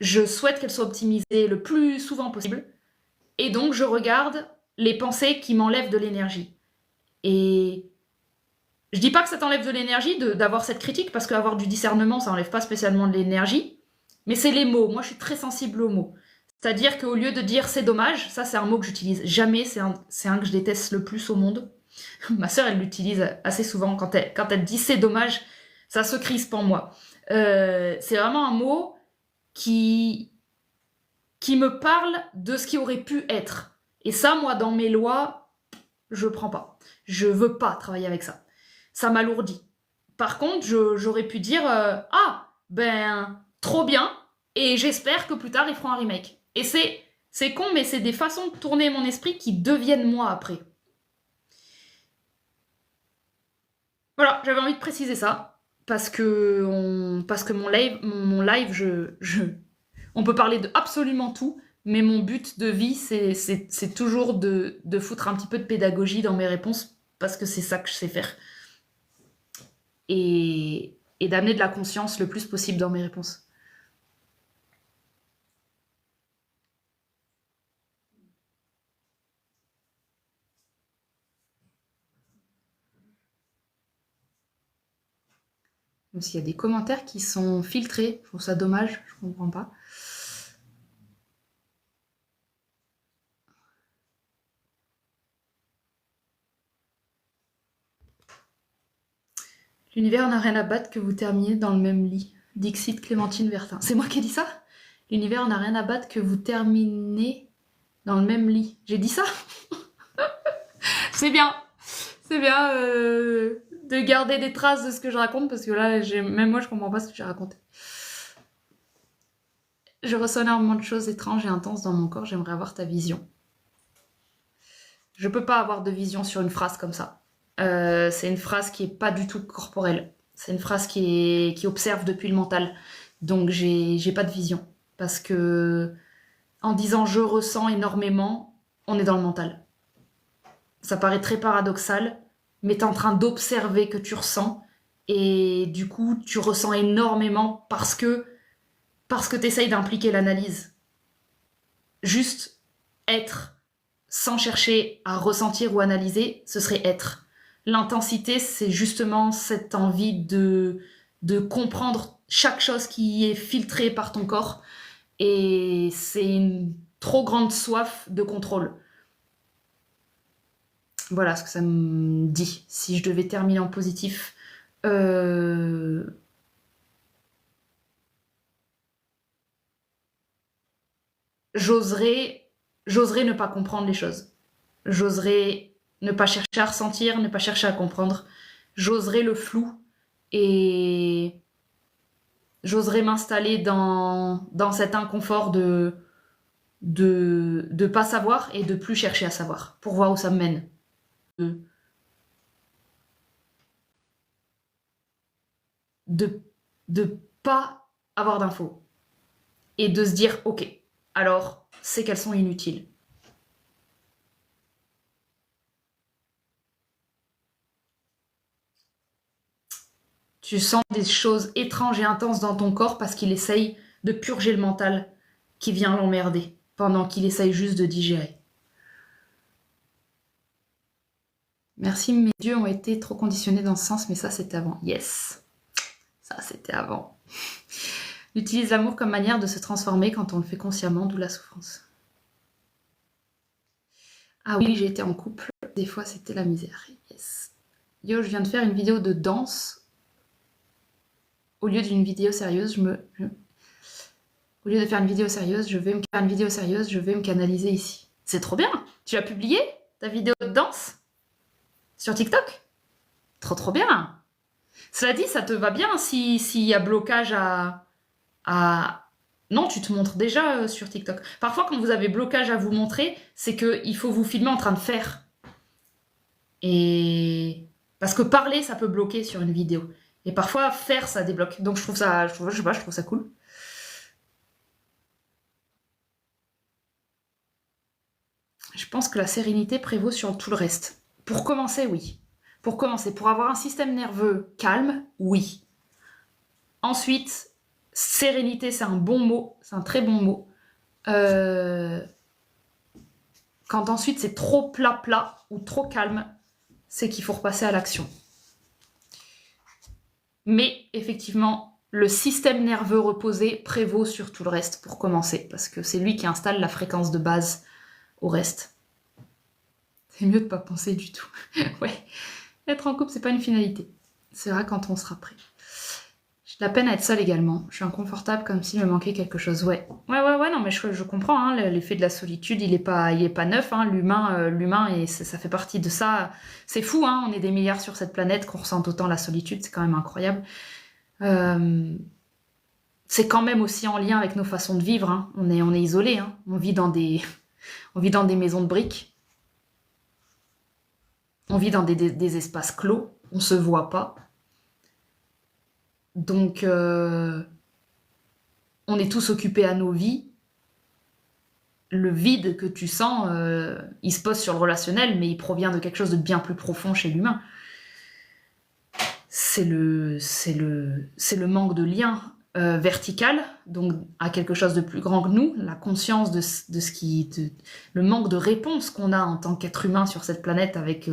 A: je souhaite qu'elle soit optimisée le plus souvent possible, et donc je regarde les pensées qui m'enlèvent de l'énergie. Et je dis pas que ça t'enlève de l'énergie d'avoir cette critique, parce qu'avoir du discernement, ça enlève pas spécialement de l'énergie, Mais c'est les mots. Moi, je suis très sensible aux mots. C'est-à-dire qu'au lieu de dire c'est dommage, ça c'est un mot que j'utilise jamais, c'est un que je déteste le plus au monde. Ma sœur, elle l'utilise assez souvent. Quand elle dit c'est dommage, ça se crispe en moi. C'est vraiment un mot qui me parle de ce qui aurait pu être. Et ça, moi, dans mes lois, je prends pas. Je veux pas travailler avec ça. Ça m'alourdit. Par contre, j'aurais pu dire ah, ben, trop bien, et j'espère que plus tard, ils feront un remake. Et c'est con, mais c'est des façons de tourner mon esprit qui deviennent moi après. Voilà, j'avais envie de préciser ça, parce que mon live, on peut parler de absolument tout, mais mon but de vie, c'est toujours de foutre un petit peu de pédagogie dans mes réponses, parce que c'est ça que je sais faire. Et d'amener de la conscience le plus possible dans mes réponses. Même s'il y a des commentaires qui sont filtrés, je trouve ça dommage, je comprends pas. L'univers n'a rien à battre que vous terminiez dans le même lit. Dixit Clémentine Vertin. C'est moi qui ai dit ça? L'univers n'a rien à battre que vous terminez dans le même lit. J'ai dit ça? C'est bien. C'est bien de garder des traces de ce que je raconte, parce que là, même moi, je comprends pas ce que j'ai raconté. Je ressens énormément de choses étranges et intenses dans mon corps. J'aimerais avoir ta vision. Je peux pas avoir de vision sur une phrase comme ça. C'est une phrase qui est pas du tout corporelle. C'est une phrase qui observe depuis le mental. Donc j'ai pas de vision. Parce que en disant je ressens énormément, on est dans le mental. Ça paraît très paradoxal, mais t'es en train d'observer que tu ressens. Et du coup, tu ressens énormément parce que t'essayes d'impliquer l'analyse. Juste être sans chercher à ressentir ou analyser, ce serait être. L'intensité, c'est justement cette envie de comprendre chaque chose qui est filtrée par ton corps. Et c'est une trop grande soif de contrôle. Voilà ce que ça me dit. Si je devais terminer en positif, j'oserais ne pas comprendre les choses. J'oserais ne pas chercher à ressentir, ne pas chercher à comprendre. J'oserais le flou et j'oserais m'installer dans cet inconfort de pas savoir et de plus chercher à savoir pour voir où ça me mène. De pas avoir d'infos et de se dire ok, alors c'est qu'elles sont inutiles. Tu sens des choses étranges et intenses dans ton corps parce qu'il essaye de purger le mental qui vient l'emmerder pendant qu'il essaye juste de digérer. Merci, mes yeux ont été trop conditionnés dans ce sens, mais ça c'était avant. Yes, ça c'était avant. Utilise l'amour comme manière de se transformer quand on le fait consciemment, d'où la souffrance. Ah oui, j'ai été en couple, des fois c'était la misère. Yes. Yo, je viens de faire une vidéo de danse. Au lieu d'une vidéo sérieuse, au lieu de faire une vidéo sérieuse, je vais me canaliser ici. C'est trop bien. Tu as publié ta vidéo de danse sur TikTok? Trop bien. Cela dit, ça te va bien s'il y a blocage à... Non, tu te montres déjà sur TikTok. Parfois, quand vous avez blocage à vous montrer, c'est qu'il faut vous filmer en train de faire. Et... Parce que parler, ça peut bloquer sur une vidéo. Et parfois, faire, ça débloque. Donc, je trouve ça cool. Je pense que la sérénité prévaut sur tout le reste. Pour commencer, oui. Pour commencer, pour avoir un système nerveux calme, oui. Ensuite, sérénité, c'est un bon mot, c'est un très bon mot. Quand ensuite c'est trop plat ou trop calme, c'est qu'il faut repasser à l'action. Mais effectivement, le système nerveux reposé prévaut sur tout le reste pour commencer, parce que c'est lui qui installe la fréquence de base au reste. C'est mieux de pas penser du tout. Ouais, être en couple, c'est pas une finalité. C'est vrai quand on sera prêt. J'ai de la peine à être seule également. Je suis inconfortable comme s'il me manquait quelque chose. Ouais, non, mais je comprends. Hein, l'effet de la solitude, il est pas neuf. Hein, l'humain, et ça fait partie de ça. C'est fou, hein, on est des milliards sur cette planète qu'on ressent autant la solitude. C'est quand même incroyable. C'est quand même aussi en lien avec nos façons de vivre. Hein. On est isolés. Hein. On vit dans des maisons de briques. On vit dans des espaces clos. On se voit pas. Donc, on est tous occupés à nos vies. Le vide que tu sens, il se pose sur le relationnel, mais il provient de quelque chose de bien plus profond chez l'humain. C'est le manque de lien vertical, donc à quelque chose de plus grand que nous, la conscience de ce qui... le manque de réponse qu'on a en tant qu'être humain sur cette planète avec...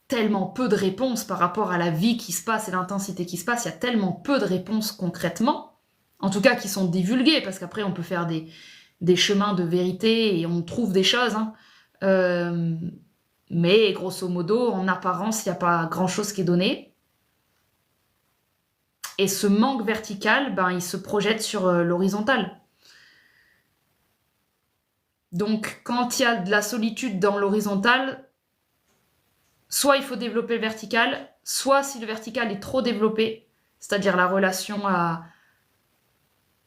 A: tellement peu de réponses par rapport à la vie qui se passe et l'intensité qui se passe, il y a tellement peu de réponses concrètement, en tout cas qui sont divulguées, parce qu'après on peut faire des chemins de vérité et on trouve des choses, hein. Mais grosso modo, en apparence, il n'y a pas grand-chose qui est donné. Et ce manque vertical, ben, il se projette sur l'horizontal. Donc quand il y a de la solitude dans l'horizontal, soit il faut développer le vertical, soit si le vertical est trop développé, c'est-à-dire la relation à...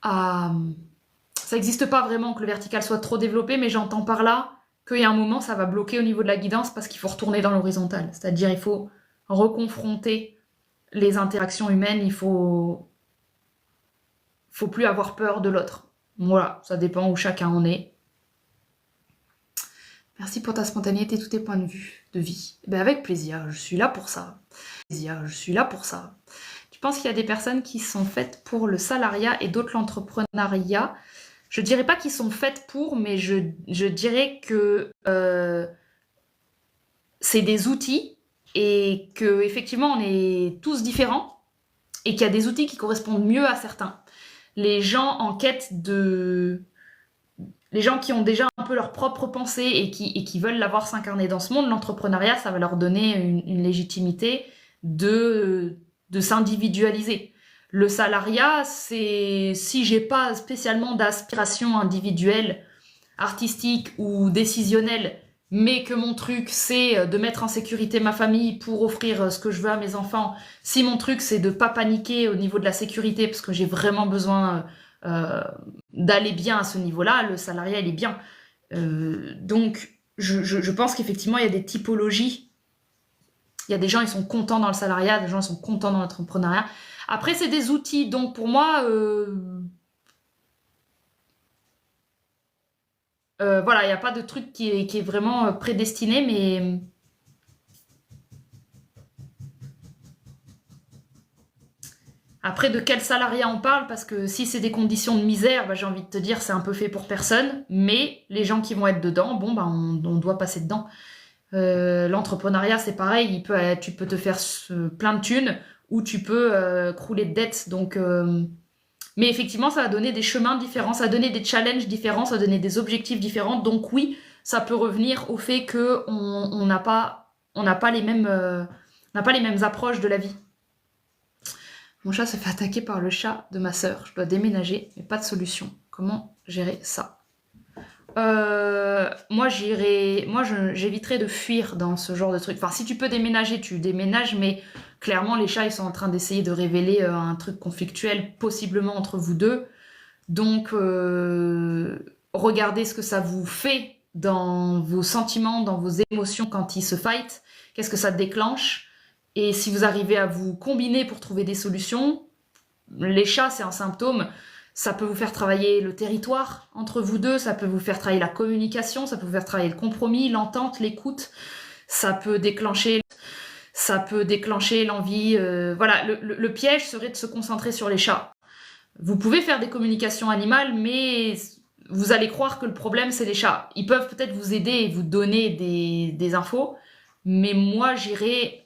A: Ça n'existe pas vraiment que le vertical soit trop développé, mais j'entends par là qu'il y a un moment, ça va bloquer au niveau de la guidance parce qu'il faut retourner dans l'horizontal. C'est-à-dire il faut reconfronter les interactions humaines, il faut plus avoir peur de l'autre. Voilà, ça dépend où chacun en est. Merci pour ta spontanéité et tous tes points de vue de vie. Ben avec plaisir, je suis là pour ça. Tu penses qu'il y a des personnes qui sont faites pour le salariat et d'autres l'entrepreneuriat? Je dirais pas qu'ils sont faites pour, mais je dirais que c'est des outils et que effectivement on est tous différents et qu'il y a des outils qui correspondent mieux à certains. Les gens en quête de... Les gens qui ont déjà un peu leur propre pensée et qui veulent l'avoir s'incarner dans ce monde, l'entrepreneuriat, ça va leur donner une légitimité de s'individualiser. Le salariat, c'est si j'ai pas spécialement d'aspiration individuelle, artistique ou décisionnelle, mais que mon truc c'est de mettre en sécurité ma famille pour offrir ce que je veux à mes enfants, si mon truc c'est de pas paniquer au niveau de la sécurité parce que j'ai vraiment besoin d'aller bien à ce niveau-là, le salariat il est bien. Donc je pense qu'effectivement il y a des typologies. Il y a des gens ils sont contents dans le salariat, des gens ils sont contents dans l'entrepreneuriat. Après c'est des outils, donc pour moi voilà, il n'y a pas de truc qui est vraiment prédestiné, mais après, de quel salariat on parle? Parce que si c'est des conditions de misère, bah, j'ai envie de te dire, c'est un peu fait pour personne. Mais les gens qui vont être dedans, bon, bah, on doit passer dedans. L'entrepreneuriat, c'est pareil. Tu peux te faire plein de thunes ou tu peux crouler de dettes. Donc, mais effectivement, ça va donner des chemins différents, ça va donner des challenges différents, ça va donner des objectifs différents. Donc oui, ça peut revenir au fait qu'on n'a pas les mêmes approches de la vie. Mon chat se fait attaquer par le chat de ma sœur. Je dois déménager, mais pas de solution. Comment gérer ça? Moi, j'éviterais de fuir dans ce genre de truc. Enfin, si tu peux déménager, tu déménages, mais clairement, les chats, ils sont en train d'essayer de révéler un truc conflictuel, possiblement entre vous deux. Donc, regardez ce que ça vous fait dans vos sentiments, dans vos émotions quand ils se fight. Qu'est-ce que ça déclenche? Et si vous arrivez à vous combiner pour trouver des solutions, les chats, c'est un symptôme. Ça peut vous faire travailler le territoire entre vous deux, ça peut vous faire travailler la communication, ça peut vous faire travailler le compromis, l'entente, l'écoute. Ça peut déclencher l'envie. Voilà, le piège serait de se concentrer sur les chats. Vous pouvez faire des communications animales, mais vous allez croire que le problème, c'est les chats. Ils peuvent peut-être vous aider et vous donner des infos, mais moi, j'irai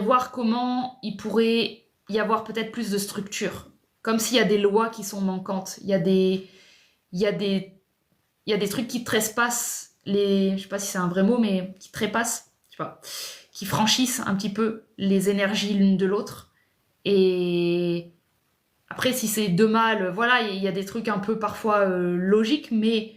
A: voir comment ils pourraient y avoir peut-être plus de structure. Comme s'il y a des lois qui sont manquantes. Il y a des trucs qui trespassent je sais pas si c'est un vrai mot, mais qui trépassent, je sais pas, qui franchissent un petit peu les énergies l'une de l'autre. Et après, si c'est deux mâles, voilà, il y a des trucs un peu parfois logiques, mais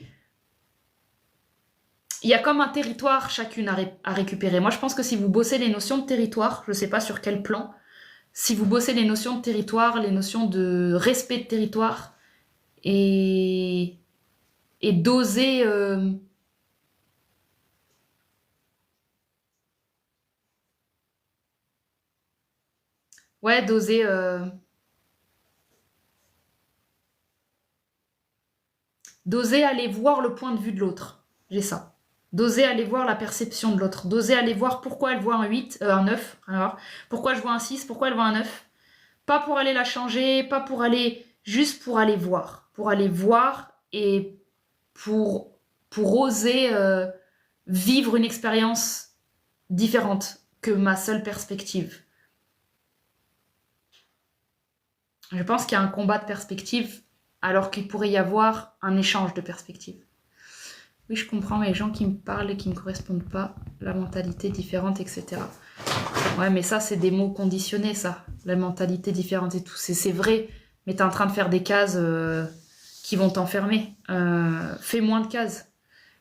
A: il y a comme un territoire chacune à récupérer. Moi, je pense que si vous bossez les notions de territoire, je sais pas sur quel plan, si vous bossez les notions de territoire, les notions de respect de territoire, et d'oser ouais, d'oser aller voir le point de vue de l'autre. J'ai ça. D'oser aller voir la perception de l'autre. D'oser aller voir pourquoi elle voit un 8, un 9. Alors, pourquoi je vois un 6, pourquoi elle voit un 9. Pas pour aller la changer, pas pour aller... Juste pour aller voir. Pour aller voir et pour oser vivre une expérience différente que ma seule perspective. Je pense qu'il y a un combat de perspective alors qu'il pourrait y avoir un échange de perspectives. Oui, je comprends les gens qui me parlent et qui ne me correspondent pas, la mentalité différente, etc. Ouais, mais ça, c'est des mots conditionnés, ça. La mentalité différente et tout. C'est vrai, mais t'es en train de faire des cases qui vont t'enfermer. Fais moins de cases.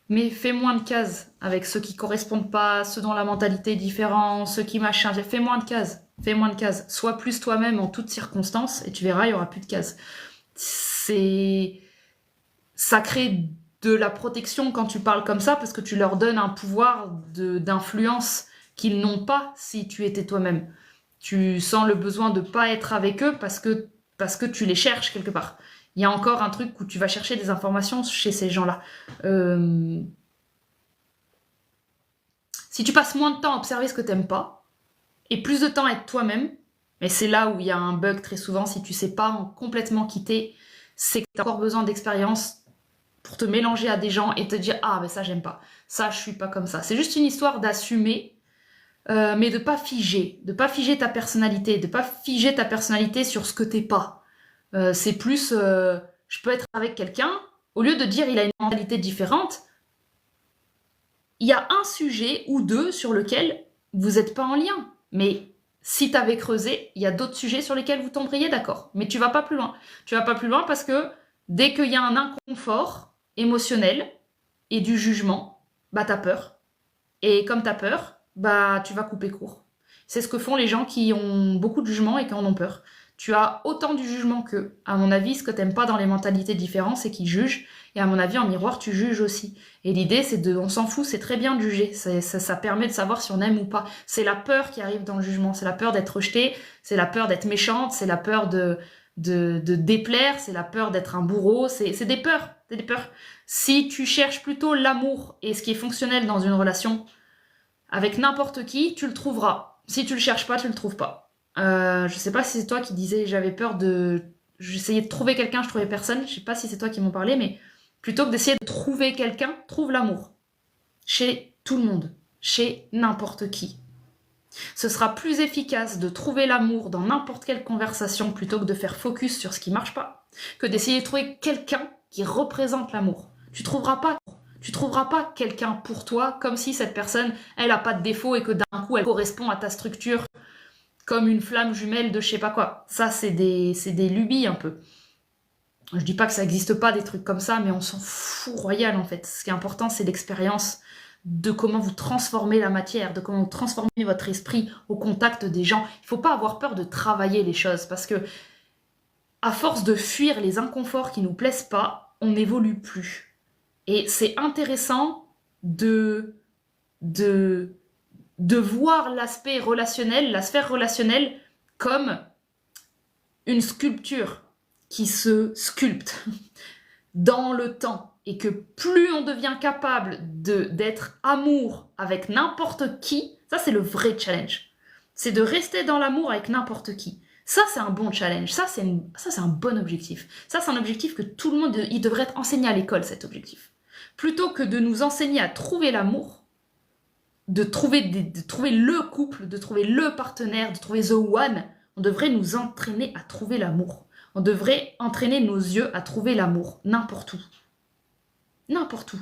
A: Mais fais moins de cases avec ceux qui correspondent pas, ceux dont la mentalité est différente, ceux qui machin. Fais moins de cases. Fais moins de cases. Sois plus toi-même en toutes circonstances et tu verras, il y aura plus de cases. Ça crée de la protection quand tu parles comme ça parce que tu leur donnes un pouvoir d'influence qu'ils n'ont pas si tu étais toi-même. Tu sens le besoin de pas être avec eux parce que tu les cherches quelque part. Il y a encore un truc où tu vas chercher des informations chez ces gens-là. Si tu passes moins de temps à observer ce que t'aimes pas, et plus de temps à être toi-même, mais c'est là où il y a un bug très souvent, si tu sais pas complètement quitter, c'est que tu as encore besoin d'expérience pour te mélanger à des gens et te dire « Ah, mais ça, j'aime pas. Ça, je suis pas comme ça. » C'est juste une histoire d'assumer, mais de pas figer. De pas figer ta personnalité. De pas figer ta personnalité sur ce que t'es pas. C'est plus, je peux être avec quelqu'un, au lieu de dire il a une mentalité différente, il y a un sujet ou deux sur lequel vous n'êtes pas en lien. Mais si tu avais creusé, il y a d'autres sujets sur lesquels vous tomberiez d'accord. Mais tu vas pas plus loin. Tu vas pas plus loin parce que dès qu'il y a un inconfort émotionnel et du jugement, bah t'as peur. Et comme t'as peur, bah tu vas couper court. C'est ce que font les gens qui ont beaucoup de jugement et qui en ont peur. Tu as autant du jugement qu'eux. À mon avis, ce que t'aimes pas dans les mentalités différentes, c'est qu'ils jugent. Et à mon avis, en miroir, tu juges aussi. Et l'idée, c'est on s'en fout, c'est très bien de juger. Ça permet de savoir si on aime ou pas. C'est la peur qui arrive dans le jugement. C'est la peur d'être rejetée. C'est la peur d'être méchante. C'est la peur de déplaire. C'est la peur d'être un bourreau. C'est des peurs. C'est des peurs. Si tu cherches plutôt l'amour et ce qui est fonctionnel dans une relation avec n'importe qui, tu le trouveras. Si tu le cherches pas, tu le trouves pas. Je sais pas si c'est toi qui disais j'avais peur de... J'essayais de trouver quelqu'un, je trouvais personne. Je sais pas si c'est toi qui m'en parlais, mais plutôt que d'essayer de trouver quelqu'un, trouve l'amour. Chez tout le monde. Chez n'importe qui. Ce sera plus efficace de trouver l'amour dans n'importe quelle conversation plutôt que de faire focus sur ce qui marche pas, que d'essayer de trouver quelqu'un qui représente l'amour. Tu trouveras pas quelqu'un pour toi comme si cette personne, elle a pas de défaut et que d'un coup elle correspond à ta structure comme une flamme jumelle de je sais pas quoi. Ça, c'est des lubies un peu. Je dis pas que ça n'existe pas des trucs comme ça, mais on s'en fout royal en fait. Ce qui est important, c'est l'expérience de comment vous transformez la matière, de comment vous transformez votre esprit au contact des gens. Il faut pas avoir peur de travailler les choses parce que à force de fuir les inconforts qui nous plaisent pas, on n'évolue plus. Et c'est intéressant de voir l'aspect relationnel, la sphère relationnelle, comme une sculpture qui se sculpte dans le temps. Et que plus on devient capable d'être amour avec n'importe qui, ça c'est le vrai challenge. C'est de rester dans l'amour avec n'importe qui. Ça c'est un bon challenge, ça c'est un bon objectif. Ça c'est un objectif que tout le monde, il devrait être enseigné à l'école, cet objectif. Plutôt que de nous enseigner à trouver l'amour, de trouver le couple, de trouver le partenaire, de trouver the one, on devrait nous entraîner à trouver l'amour. On devrait entraîner nos yeux à trouver l'amour, n'importe où. N'importe où.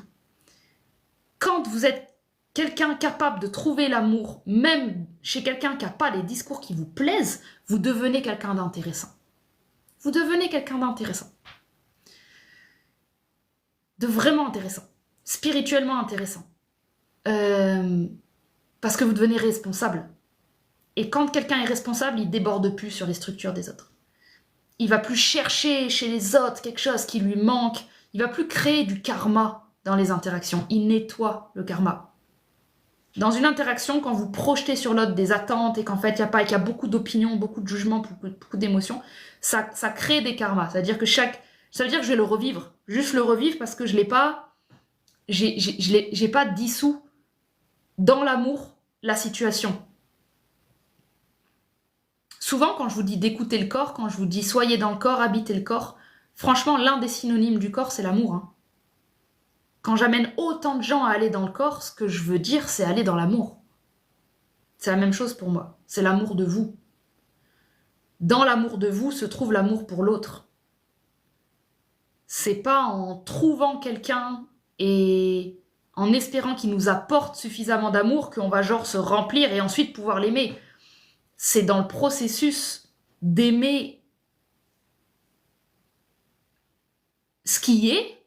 A: Quand vous êtes quelqu'un capable de trouver l'amour, même chez quelqu'un qui n'a pas les discours qui vous plaisent, vous devenez quelqu'un d'intéressant. Vous devenez quelqu'un d'intéressant. De vraiment intéressant. Spirituellement intéressant. Parce que vous devenez responsable. Et quand quelqu'un est responsable, il déborde plus sur les structures des autres. Il va plus chercher chez les autres quelque chose qui lui manque. Il va plus créer du karma dans les interactions. Il nettoie le karma. Dans une interaction, quand vous projetez sur l'autre des attentes et qu'en fait, qu'il y a beaucoup d'opinions, beaucoup de jugements, beaucoup d'émotions, ça crée des karmas. C'est-à-dire que ça veut dire que je vais le revivre. Juste le revivre parce que je l'ai pas... j'ai pas dissous dans l'amour la situation. Souvent, quand je vous dis d'écouter le corps, quand je vous dis soyez dans le corps, habitez le corps, franchement, l'un des synonymes du corps, c'est l'amour. Hein. Quand j'amène autant de gens à aller dans le corps, ce que je veux dire, c'est aller dans l'amour. C'est la même chose pour moi. C'est l'amour de vous. Dans l'amour de vous se trouve l'amour pour l'autre. C'est pas en trouvant quelqu'un et en espérant qu'il nous apporte suffisamment d'amour qu'on va genre se remplir et ensuite pouvoir l'aimer. C'est dans le processus d'aimer ce qui est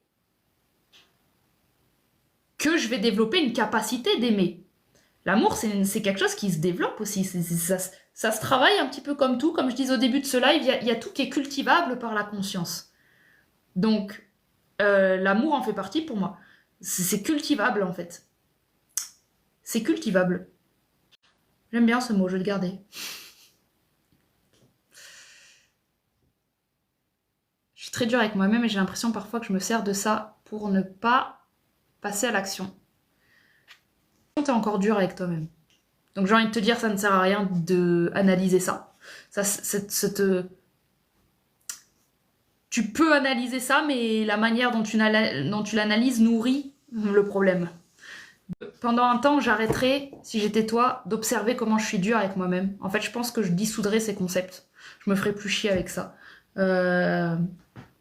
A: que je vais développer une capacité d'aimer. L'amour, c'est quelque chose qui se développe aussi. Ça se travaille un petit peu comme tout. Comme je disais au début de ce live, il y a tout qui est cultivable par la conscience. Donc, l'amour en fait partie pour moi. C'est cultivable, en fait. C'est cultivable. J'aime bien ce mot, je vais le garder. Je suis très dure avec moi-même et j'ai l'impression parfois que je me sers de ça pour ne pas passer à l'action. T'es encore dur avec toi-même. Donc j'ai envie de te dire, ça ne sert à rien d'analyser ça. Tu peux analyser ça, mais la manière dont tu l'analyses nourrit le problème. Pendant un temps, j'arrêterais, si j'étais toi, d'observer comment je suis dure avec moi-même. En fait, je pense que je dissoudrais ces concepts. Je me ferais plus chier avec ça. Je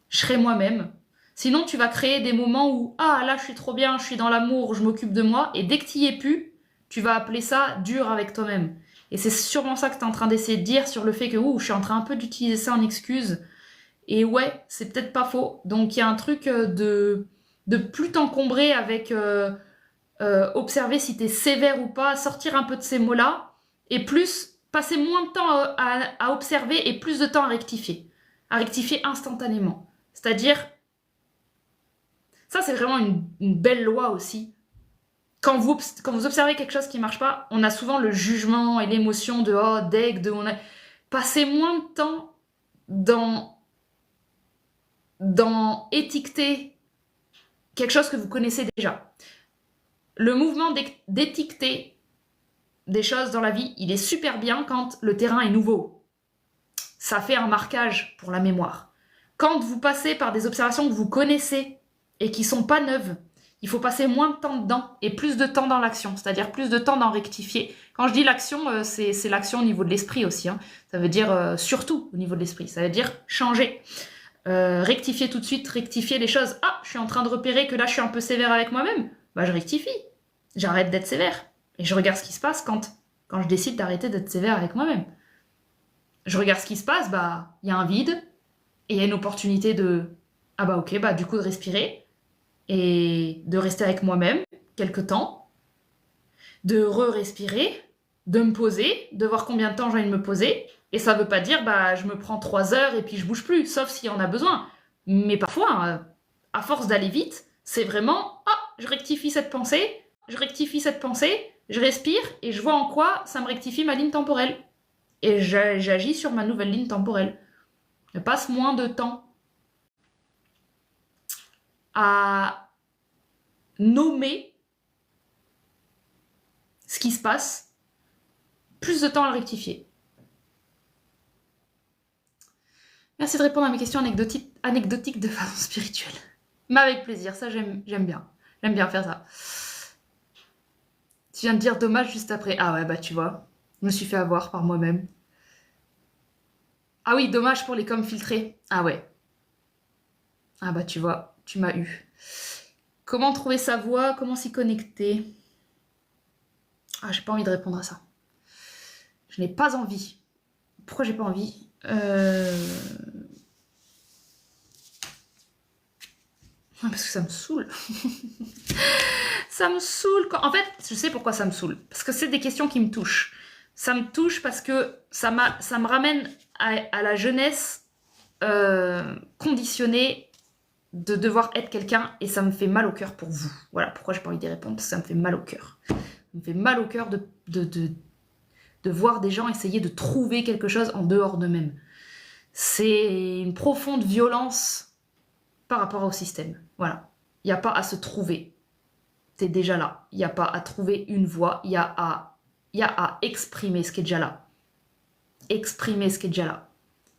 A: serais moi-même. Sinon, tu vas créer des moments où « Ah, là, je suis trop bien, je suis dans l'amour, je m'occupe de moi. » Et dès que tu y es plus, tu vas appeler ça « dur avec toi-même ». Et c'est sûrement ça que tu es en train d'essayer de dire sur le fait que « je suis en train un peu d'utiliser ça en excuse. » Et ouais, c'est peut-être pas faux. Donc, il y a un truc de plus t'encombrer avec observer si tu es sévère ou pas, sortir un peu de ces mots-là, et plus passer moins de temps à observer et plus de temps à rectifier. À rectifier instantanément. C'est-à-dire... Ça, c'est vraiment une belle loi aussi. Quand vous observez quelque chose qui ne marche pas, on a souvent le jugement et l'émotion de « oh, deg », de « on a... » Passez moins de temps dans étiqueter quelque chose que vous connaissez déjà. Le mouvement d'étiqueter des choses dans la vie, il est super bien quand le terrain est nouveau. Ça fait un marquage pour la mémoire. Quand vous passez par des observations que vous connaissez, et qui sont pas neuves, il faut passer moins de temps dedans et plus de temps dans l'action, c'est-à-dire plus de temps dans rectifier. Quand je dis l'action, c'est l'action au niveau de l'esprit aussi. Hein. Ça veut dire surtout au niveau de l'esprit, ça veut dire changer. Rectifier tout de suite, rectifier les choses. Ah, je suis en train de repérer que là je suis un peu sévère avec moi-même. Bah je rectifie, j'arrête d'être sévère. Et je regarde ce qui se passe quand je décide d'arrêter d'être sévère avec moi-même. Je regarde ce qui se passe, bah il y a un vide, et il y a une opportunité de... Ah bah ok, bah du coup de respirer, et de rester avec moi-même quelque temps, de re-respirer, de me poser, de voir combien de temps j'ai envie de me poser. Et ça veut pas dire bah je me prends 3 heures et puis je bouge plus, sauf s'il y en a besoin. Mais parfois, à force d'aller vite, c'est vraiment ah, je rectifie cette pensée, je respire et je vois en quoi ça me rectifie ma ligne temporelle. Et j'agis sur ma nouvelle ligne temporelle. Je passe moins de temps à nommer ce qui se passe, plus de temps à le rectifier. Merci de répondre à mes questions anecdotiques de façon spirituelle. Mais avec plaisir, ça j'aime bien. J'aime bien faire ça. Tu viens de dire dommage juste après. Ah ouais, bah tu vois, je me suis fait avoir par moi-même. Ah oui, dommage pour les coms filtrés. Ah ouais. Ah bah tu vois, tu m'as eu. Comment trouver sa voix? Comment s'y connecter? Ah, j'ai pas envie de répondre à ça. Je n'ai pas envie. Pourquoi j'ai pas envie? Parce que ça me saoule. Ça me saoule. En fait, je sais pourquoi ça me saoule. Parce que c'est des questions qui me touchent. Ça me touche parce que ça me ramène à la jeunesse conditionnée de devoir être quelqu'un et ça me fait mal au cœur pour vous. Voilà pourquoi j'ai pas envie d'y répondre, parce que ça me fait mal au cœur. Ça me fait mal au cœur de voir des gens essayer de trouver quelque chose en dehors d'eux-mêmes. C'est une profonde violence par rapport au système. Voilà. Il n'y a pas à se trouver. T'es déjà là. Il n'y a pas à trouver une voie. Il y a à exprimer ce qui est déjà là. Exprimer ce qui est déjà là.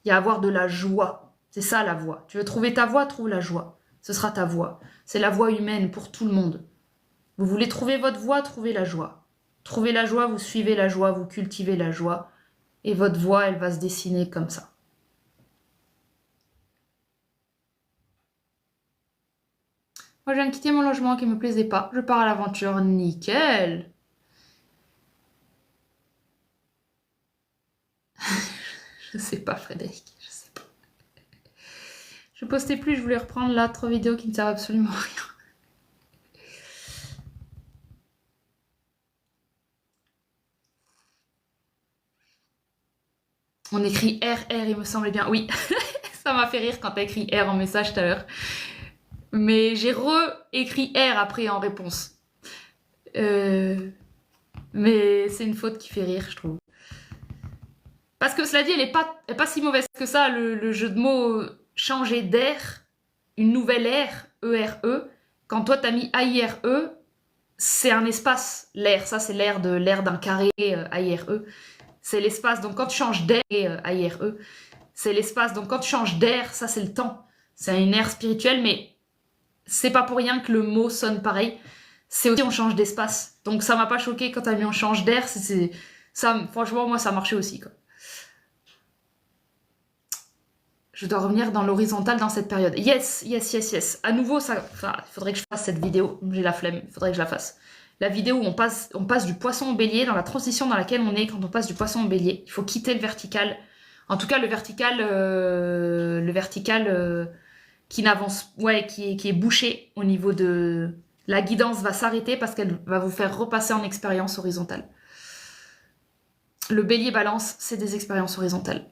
A: Il y a à avoir de la joie. C'est ça la voie. Tu veux trouver ta voie, trouve la joie. Ce sera ta voie. C'est la voie humaine pour tout le monde. Vous voulez trouver votre voie, trouvez la joie. Trouvez la joie, vous suivez la joie, vous cultivez la joie. Et votre voie, elle va se dessiner comme ça. Moi, je viens de quitter mon logement qui me plaisait pas. Je pars à l'aventure. Nickel. Je sais pas, Frédéric. Je sais pas. Je postais plus, je voulais reprendre là. 3 vidéos qui ne servent absolument à rien. On écrit RR, il me semblait bien. Oui, ça m'a fait rire quand t'as écrit R en message tout à l'heure. Mais j'ai re-écrit R après en réponse. Mais c'est une faute qui fait rire, je trouve. Parce que cela dit, elle est pas si mauvaise que ça, le jeu de mots changer d'air, une nouvelle ère, E-R-E. Quand toi t'as mis A-I-R-E, c'est un espace, l'air. Ça, c'est l'air d'un carré, A-I-R-E. C'est l'espace. Donc quand tu changes d'air, A-I-R-E, c'est l'espace. Donc quand tu changes d'air, ça, c'est le temps. C'est une ère spirituelle, mais c'est pas pour rien que le mot sonne pareil. C'est aussi on change d'espace. Donc ça m'a pas choqué quand t'as mis on change d'air. Ça, franchement, moi, ça marchait aussi, quoi. Je dois revenir dans l'horizontal dans cette période. Yes, yes, yes, yes. À nouveau, il faudrait que je fasse cette vidéo. J'ai la flemme, il faudrait que je la fasse. La vidéo où on passe du poisson au bélier, dans la transition dans laquelle on est quand on passe du poisson au bélier. Il faut quitter le vertical. En tout cas, le vertical qui n'avance, qui est bouché au niveau de... La guidance va s'arrêter parce qu'elle va vous faire repasser en expérience horizontale. Le bélier balance, c'est des expériences horizontales.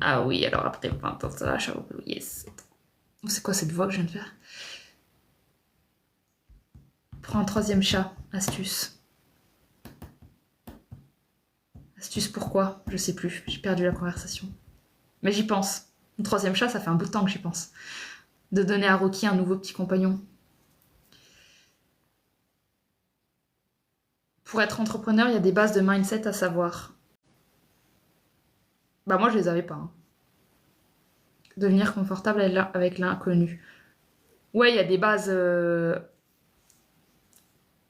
A: Ah oui, alors après 20 ans, ça va, yes. C'est quoi cette voix que je viens de faire? Prends un 3e chat, astuce. Astuce pourquoi? Je sais plus, j'ai perdu la conversation. Mais j'y pense. Un 3e chat, ça fait un bout de temps que j'y pense. De donner à Rocky un nouveau petit compagnon. Pour être entrepreneur, il y a des bases de mindset à savoir. Bah moi, je les avais pas. Hein. Devenir confortable avec l'inconnu. Ouais, il y a des bases...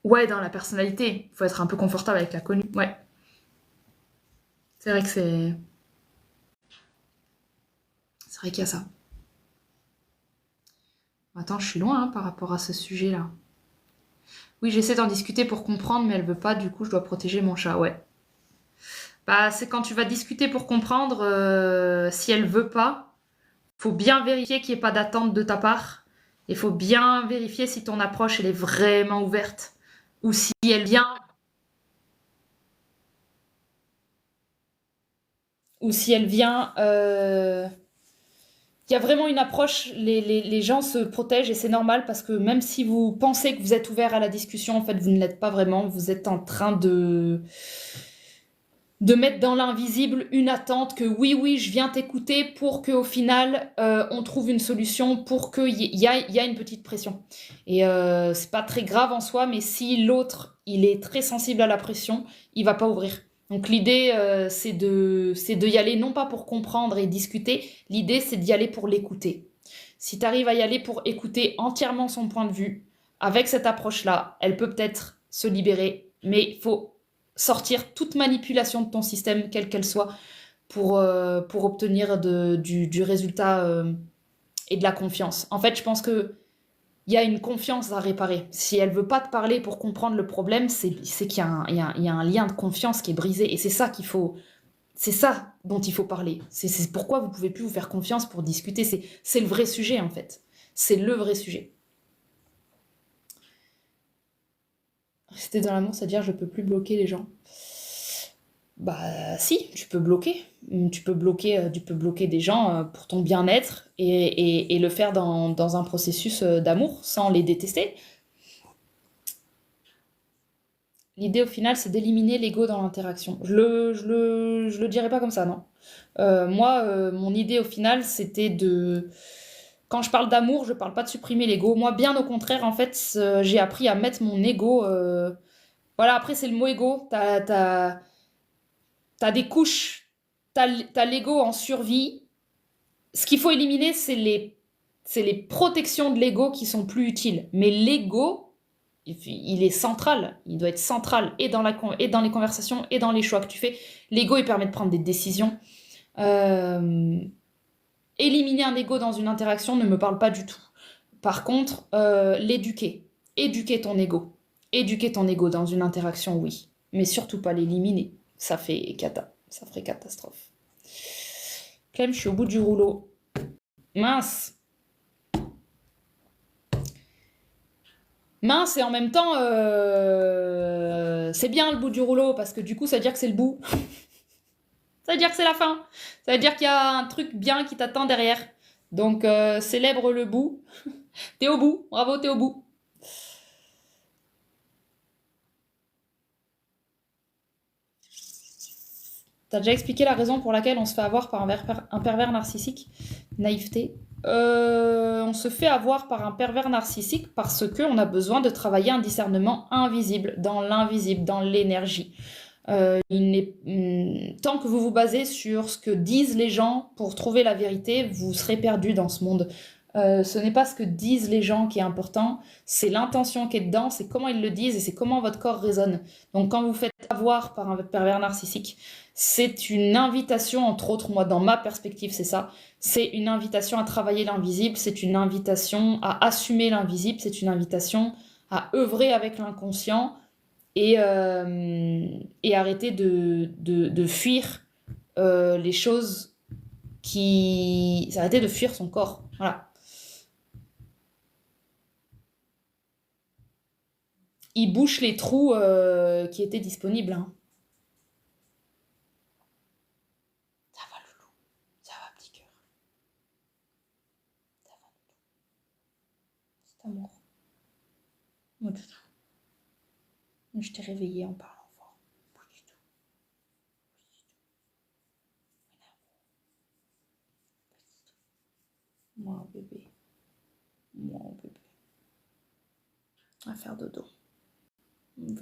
A: Ouais, dans la personnalité. Il faut être un peu confortable avec l'inconnu. Ouais. C'est vrai que c'est... C'est vrai qu'il y a ça. Attends, je suis loin hein, par rapport à ce sujet-là. Oui, j'essaie d'en discuter pour comprendre, mais elle veut pas, du coup, je dois protéger mon chat, ouais. Bah, c'est quand tu vas discuter pour comprendre, si elle veut pas, faut bien vérifier qu'il n'y ait pas d'attente de ta part. Il faut bien vérifier si ton approche, elle est vraiment ouverte. Ou si elle vient... Ou si elle vient... Il y a vraiment une approche, les gens se protègent et c'est normal parce que même si vous pensez que vous êtes ouvert à la discussion, en fait, vous ne l'êtes pas vraiment. Vous êtes en train de mettre dans l'invisible une attente que oui, je viens t'écouter pour qu'au final, on trouve une solution, pour qu'il y a une petite pression. Et c'est pas très grave en soi, mais si l'autre, il est très sensible à la pression, il va pas ouvrir. Donc l'idée, c'est de y aller, non pas pour comprendre et discuter, l'idée, c'est d'y aller pour l'écouter. Si tu arrives à y aller pour écouter entièrement son point de vue, avec cette approche-là, elle peut peut-être se libérer, mais il faut sortir toute manipulation de ton système, quelle qu'elle soit, pour obtenir du résultat et de la confiance. En fait, je pense que il y a une confiance à réparer. Si elle veut pas te parler pour comprendre le problème, c'est qu'il y a un lien de confiance qui est brisé. Et c'est ça qu'il faut... C'est ça dont il faut parler. C'est pourquoi vous pouvez plus vous faire confiance pour discuter. C'est le vrai sujet, en fait. C'est le vrai sujet. Rester dans l'amour, c'est-à-dire je peux plus bloquer les gens. Bah si, tu peux bloquer. Tu peux bloquer des gens pour ton bien-être et le faire dans un processus d'amour sans les détester. L'idée au final, c'est d'éliminer l'ego dans l'interaction. Je le dirais pas comme ça, non. Moi, mon idée au final, c'était de... Quand je parle d'amour, je parle pas de supprimer l'ego. Moi, bien au contraire, en fait, j'ai appris à mettre mon ego... Voilà, après, c'est le mot ego. T'as des couches. T'as l'ego en survie. Ce qu'il faut éliminer, c'est les protections de l'ego qui sont plus utiles. Mais l'ego, il est central. Il doit être central et et dans les conversations et dans les choix que tu fais. L'ego, il permet de prendre des décisions. Éliminer un ego dans une interaction ne me parle pas du tout. Par contre, l'éduquer. Éduquer ton ego. Éduquer ton ego dans une interaction, oui. Mais surtout pas l'éliminer. Ça ferait catastrophe. Clem, je suis au bout du rouleau. Mince. Mince et en même temps, c'est bien le bout du rouleau parce que du coup, ça veut dire que c'est le bout. Ça veut dire que c'est la fin. Ça veut dire qu'il y a un truc bien qui t'attend derrière. Donc, célèbre le bout. T'es au bout. Bravo, t'es au bout. T'as déjà expliqué la raison pour laquelle on se fait avoir par un pervers narcissique? Naïveté. On se fait avoir par un pervers narcissique parce qu'on a besoin de travailler un discernement invisible, dans l'invisible, dans l'énergie. Tant que vous vous basez sur ce que disent les gens pour trouver la vérité, vous serez perdu dans ce monde. Ce n'est pas ce que disent les gens qui est important, c'est l'intention qui est dedans, c'est comment ils le disent et c'est comment votre corps résonne. Donc quand vous faites avoir par un pervers narcissique, c'est une invitation, entre autres, moi dans ma perspective c'est ça, c'est une invitation à travailler l'invisible, c'est une invitation à assumer l'invisible, c'est une invitation à œuvrer avec l'inconscient et arrêter de fuir les choses qui... Arrêter de fuir son corps, voilà. Il bouche les trous qui étaient disponibles. Hein. Ça va, loulou. Ça va, petit cœur. Ça va, loulou. C'est amour. Moi, du tout. Je t'ai réveillée en parlant fort. Pas du tout. Moi, bébé. Moi, bébé. On va faire dodo. Oui.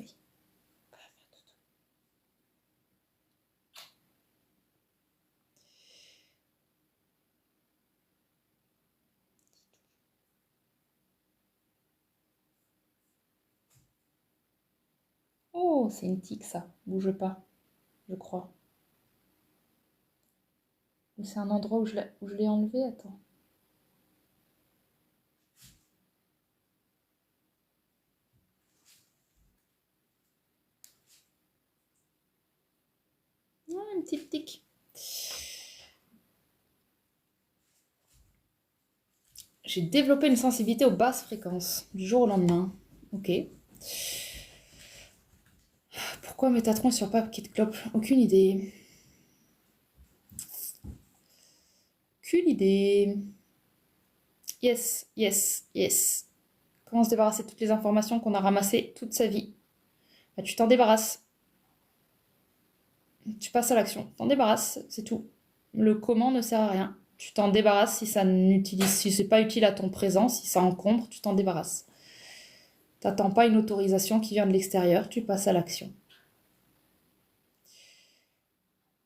A: Oh, c'est une tique ça. Bouge pas, je crois. Ou c'est un endroit où je l'ai enlevé, attends. Ah, une petite tique. J'ai développé une sensibilité aux basses fréquences du jour au lendemain. Ok. Pourquoi Métatron sur papier de clope? Aucune idée. Aucune idée. Yes, yes, yes. Comment se débarrasser de toutes les informations qu'on a ramassées toute sa vie? Bah, tu t'en débarrasses. Tu passes à l'action. T'en débarrasses, c'est tout. Le comment ne sert à rien. Tu t'en débarrasses si c'est pas utile à ton présent, si ça encombre, tu t'en débarrasses. T'attends pas une autorisation qui vient de l'extérieur, tu passes à l'action.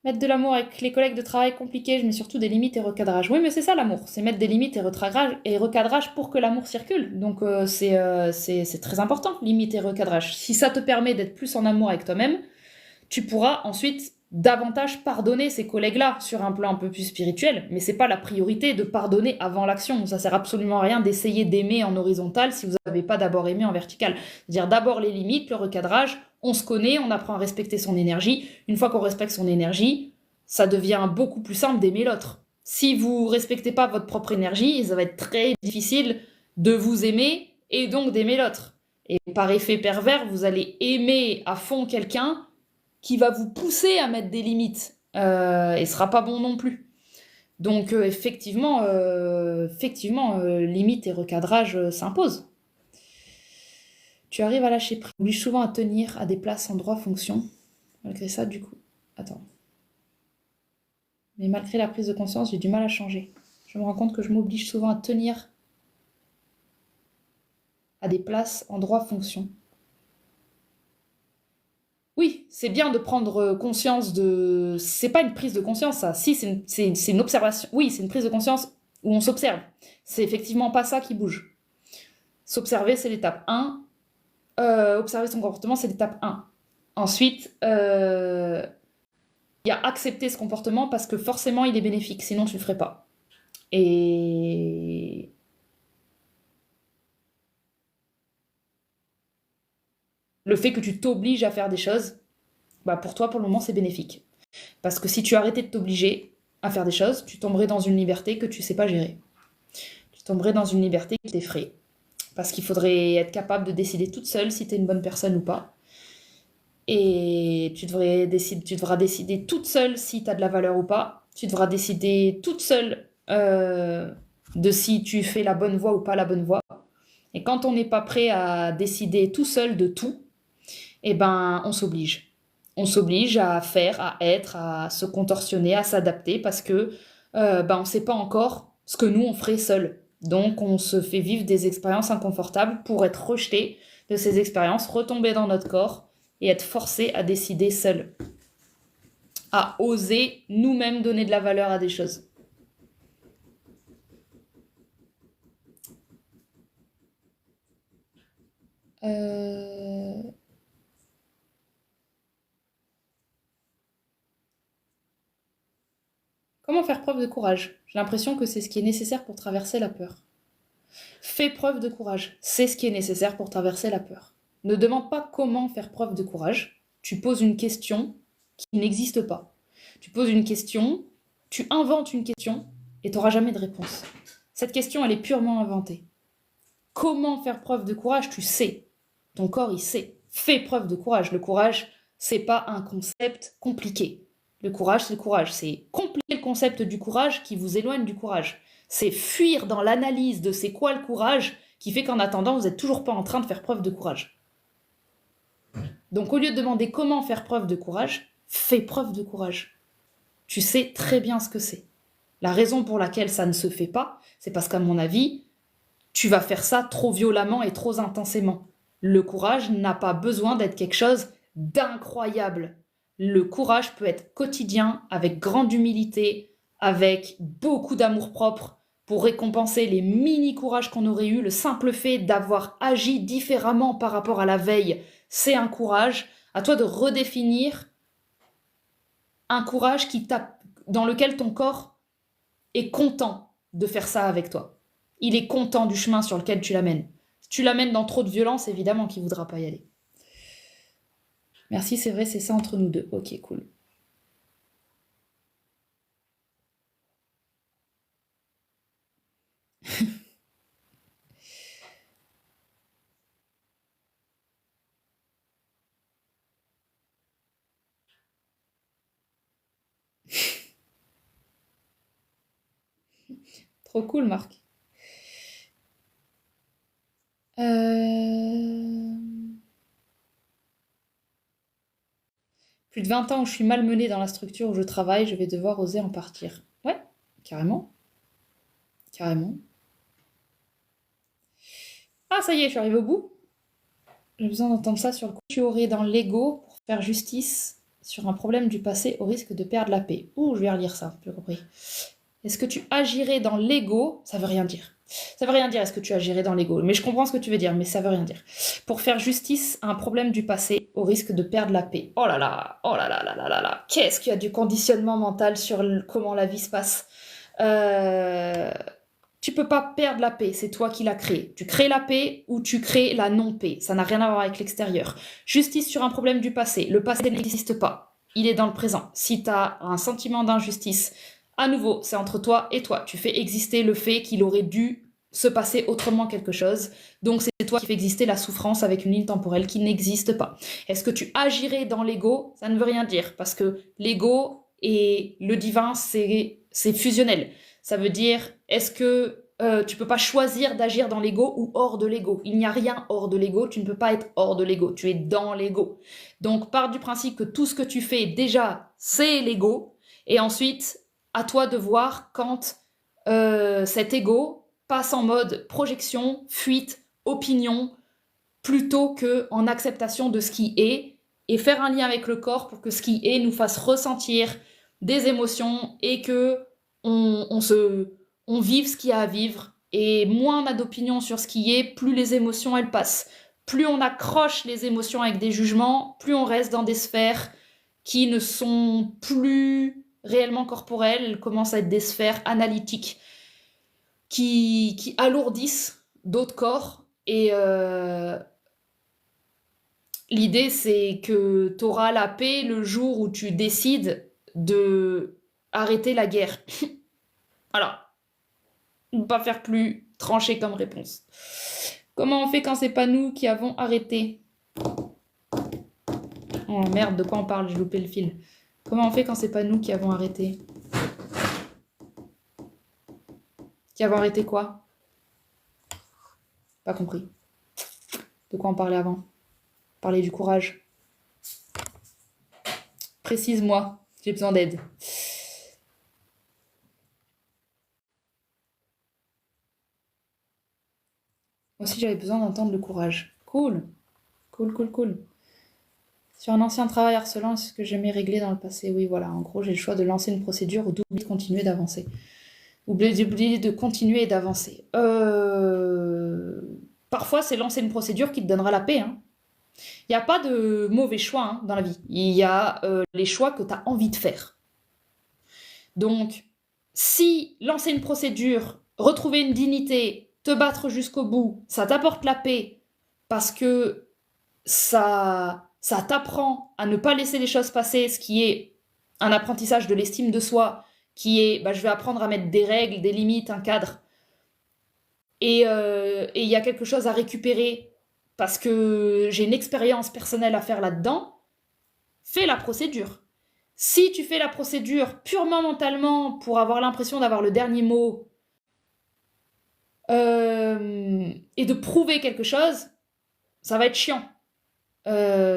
A: Mettre de l'amour avec les collègues de travail compliqué, je mets surtout des limites et recadrage. Oui, mais c'est ça l'amour, c'est mettre des limites et recadrage pour que l'amour circule. Donc c'est très important, limites et recadrage. Si ça te permet d'être plus en amour avec toi-même, tu pourras ensuite davantage pardonner ces collègues-là sur un plan un peu plus spirituel, mais c'est pas la priorité de pardonner avant l'action. Ça sert absolument à rien d'essayer d'aimer en horizontal si vous n'avez pas d'abord aimé en vertical. C'est-à-dire d'abord les limites, le recadrage, on se connaît, on apprend à respecter son énergie. Une fois qu'on respecte son énergie, ça devient beaucoup plus simple d'aimer l'autre. Si vous respectez pas votre propre énergie, ça va être très difficile de vous aimer et donc d'aimer l'autre. Et par effet pervers, vous allez aimer à fond quelqu'un qui va vous pousser à mettre des limites et ce sera pas bon non plus. Donc effectivement, limite et recadrage s'imposent. Tu arrives à lâcher prise. Tu obliges souvent à tenir à des places, endroits, fonctions. Malgré ça, du coup... Attends. Mais malgré la prise de conscience, j'ai du mal à changer. Je me rends compte que je m'oblige souvent à tenir à des places, endroits, fonctions. Oui, c'est bien de prendre conscience de... C'est pas une prise de conscience, ça. Si, c'est une observation. Oui, c'est une prise de conscience où on s'observe. C'est effectivement pas ça qui bouge. S'observer, c'est l'étape 1. Observer son comportement, c'est l'étape 1. Ensuite, il y a accepter ce comportement parce que forcément, il est bénéfique. Sinon, tu le ferais pas. Et... le fait que tu t'obliges à faire des choses, bah pour toi, pour le moment, c'est bénéfique. Parce que si tu arrêtais de t'obliger à faire des choses, tu tomberais dans une liberté que tu sais pas gérer. Tu tomberais dans une liberté qui t'effraie. Parce qu'il faudrait être capable de décider toute seule si tu es une bonne personne ou pas. Et tu devras décider toute seule si tu as de la valeur ou pas. Tu devras décider toute seule de si tu fais la bonne voie ou pas la bonne voie. Et quand on n'est pas prêt à décider tout seul de tout, eh ben, on s'oblige. On s'oblige à faire, à être, à se contorsionner, à s'adapter parce que on ne sait pas encore ce que nous, on ferait seul. Donc, on se fait vivre des expériences inconfortables pour être rejeté de ces expériences, retomber dans notre corps et être forcé à décider seul. À oser nous-mêmes donner de la valeur à des choses. Comment faire preuve de courage? J'ai l'impression que c'est ce qui est nécessaire pour traverser la peur. Fais preuve de courage. C'est ce qui est nécessaire pour traverser la peur. Ne demande pas comment faire preuve de courage. Tu poses une question qui n'existe pas. Tu poses une question, tu inventes une question et tu n'auras jamais de réponse. Cette question, elle est purement inventée. Comment faire preuve de courage? Tu sais. Ton corps, il sait. Fais preuve de courage. Le courage, c'est pas un concept compliqué. Le courage, c'est le courage. C'est compliquer le concept du courage qui vous éloigne du courage. C'est fuir dans l'analyse de c'est quoi le courage qui fait qu'en attendant, vous n'êtes toujours pas en train de faire preuve de courage. Donc au lieu de demander comment faire preuve de courage, fais preuve de courage. Tu sais très bien ce que c'est. La raison pour laquelle ça ne se fait pas, c'est parce qu'à mon avis, tu vas faire ça trop violemment et trop intensément. Le courage n'a pas besoin d'être quelque chose d'incroyable. Le courage peut être quotidien, avec grande humilité, avec beaucoup d'amour-propre, pour récompenser les mini-courages qu'on aurait eus. Le simple fait d'avoir agi différemment par rapport à la veille, c'est un courage. À toi de redéfinir un courage dans lequel ton corps est content de faire ça avec toi. Il est content du chemin sur lequel tu l'amènes. Si tu l'amènes dans trop de violence, évidemment qu'il ne voudra pas y aller. Merci, c'est vrai, c'est ça entre nous deux. Ok, cool. Trop cool, Marc. Plus de 20 ans où je suis malmenée dans la structure où je travaille, je vais devoir oser en partir. Ouais, carrément. Carrément. Ah, ça y est, je suis arrivée au bout. J'ai besoin d'entendre ça sur le coup. Tu aurais dans l'ego pour faire justice sur un problème du passé au risque de perdre la paix. Ouh, je vais relire ça, j'ai compris. Est-ce que tu agirais dans l'ego? Ça veut rien dire. Ça veut rien dire, est-ce que tu agirais dans l'ego? Mais je comprends ce que tu veux dire, mais ça veut rien dire. Pour faire justice à un problème du passé, au risque de perdre la paix. Oh là là, oh là là là là là là. Qu'est-ce qu'il y a du conditionnement mental sur comment la vie se passe? Tu peux pas perdre la paix, c'est toi qui l'as créée. Tu crées la paix ou tu crées la non-paix. Ça n'a rien à voir avec l'extérieur. Justice sur un problème du passé. Le passé n'existe pas. Il est dans le présent. Si tu as un sentiment d'injustice, à nouveau, c'est entre toi et toi. Tu fais exister le fait qu'il aurait dû se passer autrement quelque chose. Donc c'est toi qui fais exister la souffrance avec une ligne temporelle qui n'existe pas. Est-ce que tu agirais dans l'ego? Ça ne veut rien dire parce que l'ego et le divin, c'est fusionnel. Ça veut dire, est-ce que tu peux pas choisir d'agir dans l'ego ou hors de l'ego? Il n'y a rien hors de l'ego, tu ne peux pas être hors de l'ego, tu es dans l'ego. Donc pars du principe que tout ce que tu fais déjà, c'est l'ego, et ensuite, à toi de voir quand cet ego passe en mode projection, fuite, opinion, plutôt que en acceptation de ce qui est, et faire un lien avec le corps pour que ce qui est nous fasse ressentir des émotions et que on vive ce qu'il y a à vivre. Et moins on a d'opinion sur ce qui est, plus les émotions elles passent. Plus on accroche les émotions avec des jugements, plus on reste dans des sphères qui ne sont plus réellement corporelles, elles commencent à être des sphères analytiques qui alourdissent d'autres corps. Et l'idée, c'est que tu auras la paix le jour où tu décides de arrêter la guerre. Voilà. Ne pas faire plus tranché comme réponse. Comment on fait quand c'est pas nous qui avons arrêté? Oh merde, de quoi on parle? J'ai loupé le fil. Comment on fait quand c'est pas nous qui avons arrêté? Qui avons arrêté quoi? Pas compris. De quoi on parlait avant? Parler du courage. Précise-moi, j'ai besoin d'aide. Moi aussi, j'avais besoin d'entendre le courage. Cool. Cool, cool, cool. Sur un ancien travail harcelant, ce que j'aimais régler dans le passé. Oui, voilà. En gros, j'ai le choix de lancer une procédure ou d'oublier de continuer d'avancer. D'oublier de continuer et d'avancer. Parfois, c'est lancer une procédure qui te donnera la paix. Hein. Il n'y a pas de mauvais choix hein, dans la vie. Il y a les choix que tu as envie de faire. Donc, si lancer une procédure, retrouver une dignité, te battre jusqu'au bout, ça t'apporte la paix parce que ça t'apprend à ne pas laisser les choses passer, ce qui est un apprentissage de l'estime de soi, qui est je vais apprendre à mettre des règles, des limites, un cadre. Et il y a quelque chose à récupérer parce que j'ai une expérience personnelle à faire là-dedans, fais la procédure. Si tu fais la procédure purement mentalement pour avoir l'impression d'avoir le dernier mot et de prouver quelque chose, ça va être chiant.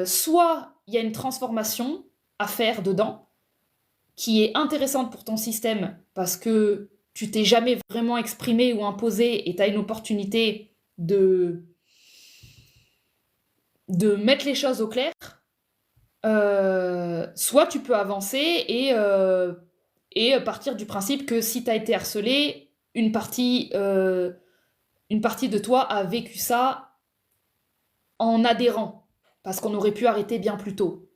A: Soit il y a une transformation à faire dedans qui est intéressante pour ton système parce que tu t'es jamais vraiment exprimé ou imposé et tu as une opportunité de mettre les choses au clair. Soit tu peux avancer et partir du principe que si tu as été harcelé, une partie de toi a vécu ça en adhérant, parce qu'on aurait pu arrêter bien plus tôt.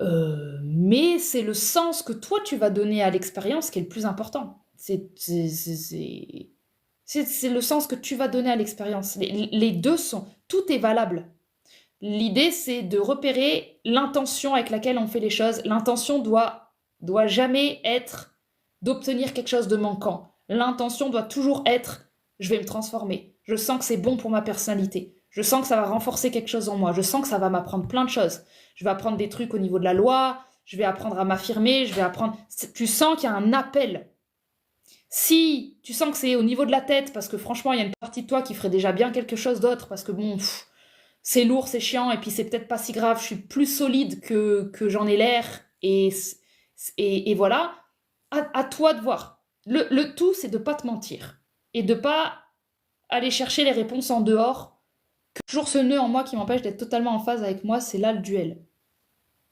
A: Mais c'est le sens que toi tu vas donner à l'expérience qui est le plus important. C'est le sens que tu vas donner à l'expérience. Les deux sont... Tout est valable. L'idée, c'est de repérer l'intention avec laquelle on fait les choses. L'intention doit jamais être d'obtenir quelque chose de manquant. L'intention doit toujours être « je vais me transformer ». Je sens que c'est bon pour ma personnalité. Je sens que ça va renforcer quelque chose en moi. Je sens que ça va m'apprendre plein de choses. Je vais apprendre des trucs au niveau de la loi. Je vais apprendre à m'affirmer. Je vais apprendre... Tu sens qu'il y a un appel. Si tu sens que c'est au niveau de la tête, parce que franchement, il y a une partie de toi qui ferait déjà bien quelque chose d'autre, parce que bon... c'est lourd, c'est chiant, et puis c'est peut-être pas si grave, je suis plus solide que j'en ai l'air, et voilà, à toi de voir. Le tout, c'est de pas te mentir, et de pas aller chercher les réponses en dehors. Toujours ce nœud en moi qui m'empêche d'être totalement en phase avec moi, c'est là le duel.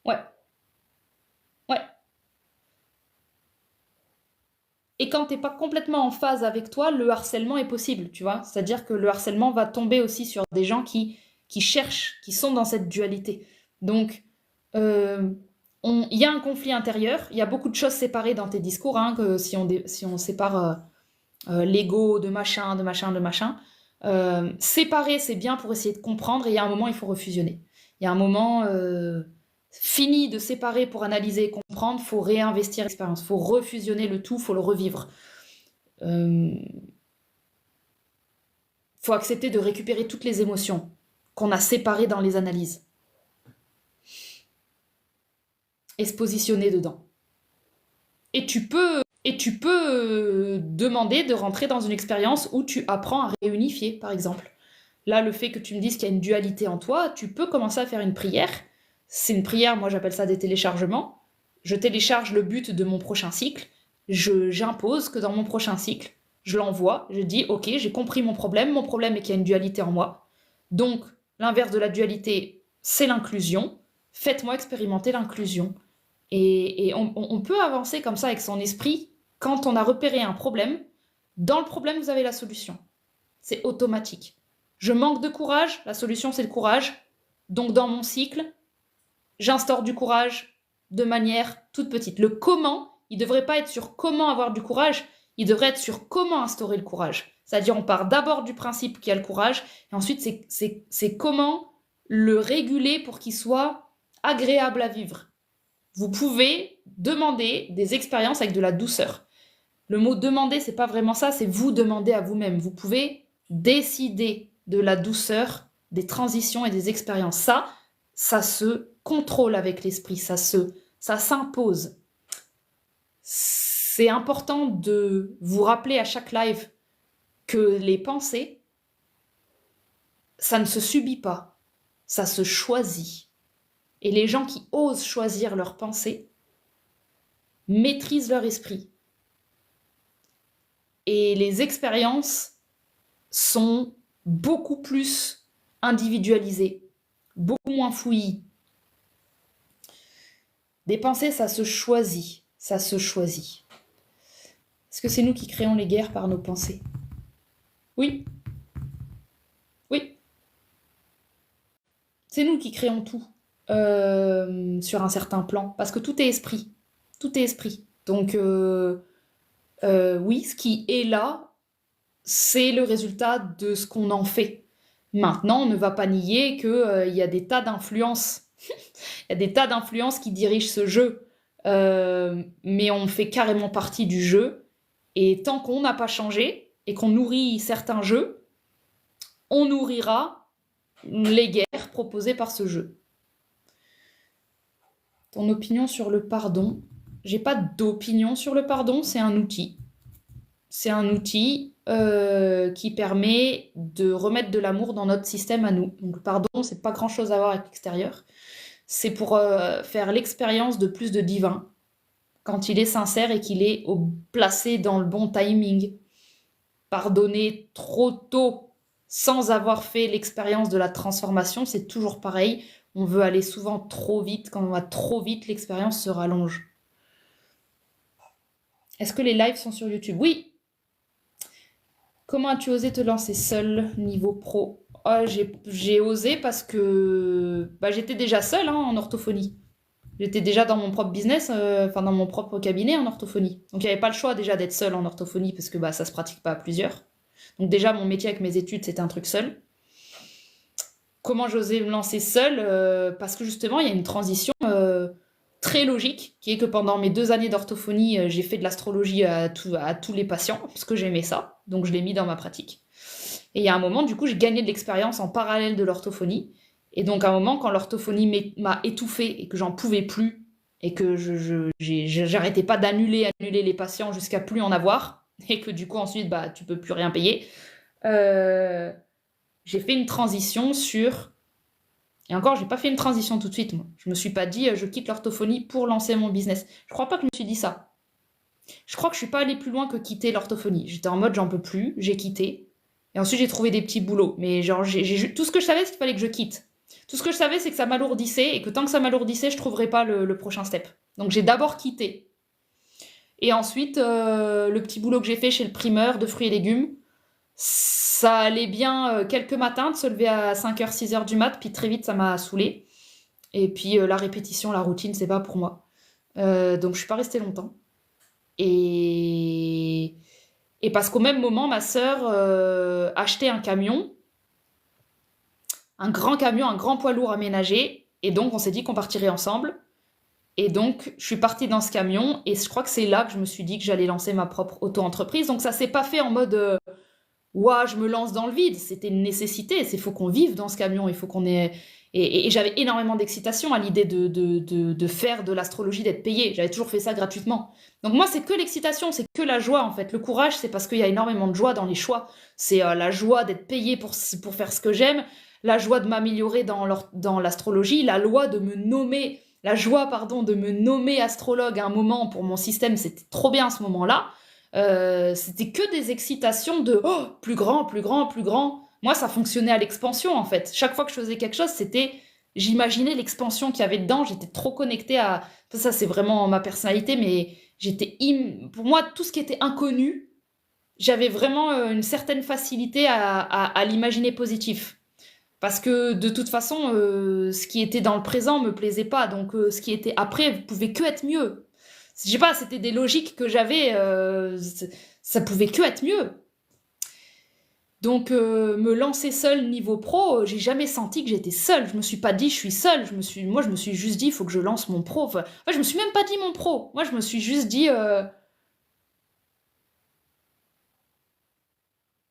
A: Ouais, ouais. Et quand t'es pas complètement en phase avec toi, le harcèlement est possible, tu vois. C'est-à-dire que le harcèlement va tomber aussi sur des gens qui cherchent, qui sont dans cette dualité. Donc, euh, il y a un conflit intérieur, il y a beaucoup de choses séparées dans tes discours, hein, que si on sépare l'ego de machin, de machin, de machin. Séparer, c'est bien pour essayer de comprendre, et il y a un moment, il faut refusionner. Il y a un moment, fini de séparer pour analyser et comprendre, il faut réinvestir l'expérience, il faut refusionner le tout, il faut le revivre. Faut accepter de récupérer toutes les émotions qu'on a séparées dans les analyses. Et se positionner dedans. Et tu peux demander de rentrer dans une expérience où tu apprends à réunifier, par exemple. Là, le fait que tu me dises qu'il y a une dualité en toi, tu peux commencer à faire une prière. C'est une prière, moi j'appelle ça des téléchargements. Je télécharge le but de mon prochain cycle. J'impose que dans mon prochain cycle, je l'envoie. Je dis, ok, j'ai compris mon problème. Mon problème est qu'il y a une dualité en moi. Donc, l'inverse de la dualité, c'est l'inclusion. Faites-moi expérimenter l'inclusion. Et on peut avancer comme ça avec son esprit quand on a repéré un problème. Dans le problème, vous avez la solution. C'est automatique. Je manque de courage, la solution c'est le courage. Donc dans mon cycle, j'instaure du courage de manière toute petite. Le comment, il ne devrait pas être sur comment avoir du courage, il devrait être sur comment instaurer le courage. C'est-à-dire on part d'abord du principe qu'il y a le courage, et ensuite c'est comment le réguler pour qu'il soit agréable à vivre. Vous pouvez demander des expériences avec de la douceur. Le mot demander, c'est pas vraiment ça, c'est vous demander à vous-même. Vous pouvez décider de la douceur, des transitions et des expériences. Ça se contrôle avec l'esprit, ça s'impose. C'est important de vous rappeler à chaque live que les pensées, ça ne se subit pas, ça se choisit. Et les gens qui osent choisir leurs pensées maîtrisent leur esprit. Et les expériences sont beaucoup plus individualisées, beaucoup moins fouillis. Des pensées, ça se choisit, ça se choisit. Est-ce que c'est nous qui créons les guerres par nos pensées? Oui. Oui. C'est nous qui créons tout sur un certain plan, parce que tout est esprit. Tout est esprit. Donc, oui, ce qui est là, c'est le résultat de ce qu'on en fait. Maintenant, on ne va pas nier qu'il y a des tas d'influences. Il y a des tas d'influences qui dirigent ce jeu. Mais on fait carrément partie du jeu. Et tant qu'on n'a pas changé et qu'on nourrit certains jeux, on nourrira les guerres proposées par ce jeu. Ton opinion sur le pardon? J'ai pas d'opinion sur le pardon, c'est un outil. C'est un outil qui permet de remettre de l'amour dans notre système à nous. Donc le pardon, c'est pas grand-chose à voir avec l'extérieur. C'est pour faire l'expérience de plus de divin, quand il est sincère et qu'il est placé dans le bon timing. Pardonner trop tôt, sans avoir fait l'expérience de la transformation, c'est toujours pareil. On veut aller souvent trop vite. Quand on va trop vite, l'expérience se rallonge. Est-ce que les lives sont sur YouTube? Oui. Comment as-tu osé te lancer seule niveau pro? J'ai osé parce que j'étais déjà seule en orthophonie. J'étais déjà dans mon propre business, dans mon propre cabinet en orthophonie. Donc il n'y avait pas le choix déjà d'être seule en orthophonie parce que ça se pratique pas à plusieurs. Donc déjà mon métier avec mes études c'était un truc seul. Comment j'osais me lancer seule? Parce que justement il y a une transition très logique, qui est que pendant mes 2 années d'orthophonie, j'ai fait de l'astrologie à tous les patients, parce que j'aimais ça, donc je l'ai mis dans ma pratique. Et il y a un moment, du coup, j'ai gagné de l'expérience en parallèle de l'orthophonie. Et donc, à un moment, quand l'orthophonie m'a étouffée et que j'en pouvais plus, et que j'arrêtais pas d'annuler les patients jusqu'à plus en avoir, et que du coup, ensuite, tu peux plus rien payer, j'ai fait une transition sur... Et encore, j'ai pas fait une transition tout de suite, moi. Je me suis pas dit, je quitte l'orthophonie pour lancer mon business. Je crois pas que je me suis dit ça. Je crois que je suis pas allée plus loin que quitter l'orthophonie. J'étais en mode, j'en peux plus, j'ai quitté. Et ensuite, j'ai trouvé des petits boulots. Mais genre, tout ce que je savais, c'est qu'il fallait que je quitte. Tout ce que je savais, c'est que ça m'alourdissait et que tant que ça m'alourdissait, je trouverais pas le prochain step. Donc, j'ai d'abord quitté. Et ensuite, le petit boulot que j'ai fait chez le primeur de fruits et légumes, ça allait bien quelques matins de se lever à 5h, 6h du mat, puis très vite ça m'a saoulée. Et puis la répétition, la routine, c'est pas pour moi. Donc je suis pas restée longtemps. Et, et parce qu'au même moment, ma sœur achetait un camion, un grand camion, un grand poids lourd aménagé. Et donc on s'est dit qu'on partirait ensemble. Et donc, je suis partie dans ce camion et je crois que c'est là que je me suis dit que j'allais lancer ma propre auto-entreprise. Donc, ça s'est pas fait en mode ouah, je me lance dans le vide. C'était une nécessité. Il faut qu'on vive dans ce camion. Il faut qu'on ait. Et j'avais énormément d'excitation à l'idée de faire de l'astrologie, d'être payée. J'avais toujours fait ça gratuitement. Donc, moi, c'est que l'excitation, c'est que la joie en fait. Le courage, c'est parce qu'il y a énormément de joie dans les choix. C'est la joie d'être payée pour faire ce que j'aime, la joie de m'améliorer dans l'astrologie, la joie de me nommer. La joie, pardon, de me nommer astrologue à un moment pour mon système, c'était trop bien à ce moment-là. C'était que des excitations de oh, plus grand, plus grand, plus grand. Moi, ça fonctionnait à l'expansion en fait. Chaque fois que je faisais quelque chose, j'imaginais l'expansion qu'il y avait dedans. J'étais trop connectée à. Ça, c'est vraiment ma personnalité, mais pour moi, tout ce qui était inconnu, j'avais vraiment une certaine facilité à l'imaginer positif. Parce que de toute façon, ce qui était dans le présent me plaisait pas, donc ce qui était après pouvait que être mieux. Je sais pas, c'était des logiques que j'avais, ça pouvait que être mieux. Donc me lancer seule niveau pro, j'ai jamais senti que j'étais seule. Je me suis pas dit je suis seule. Moi je me suis juste dit il faut que je lance mon pro. Enfin, je me suis même pas dit mon pro. Moi je me suis juste dit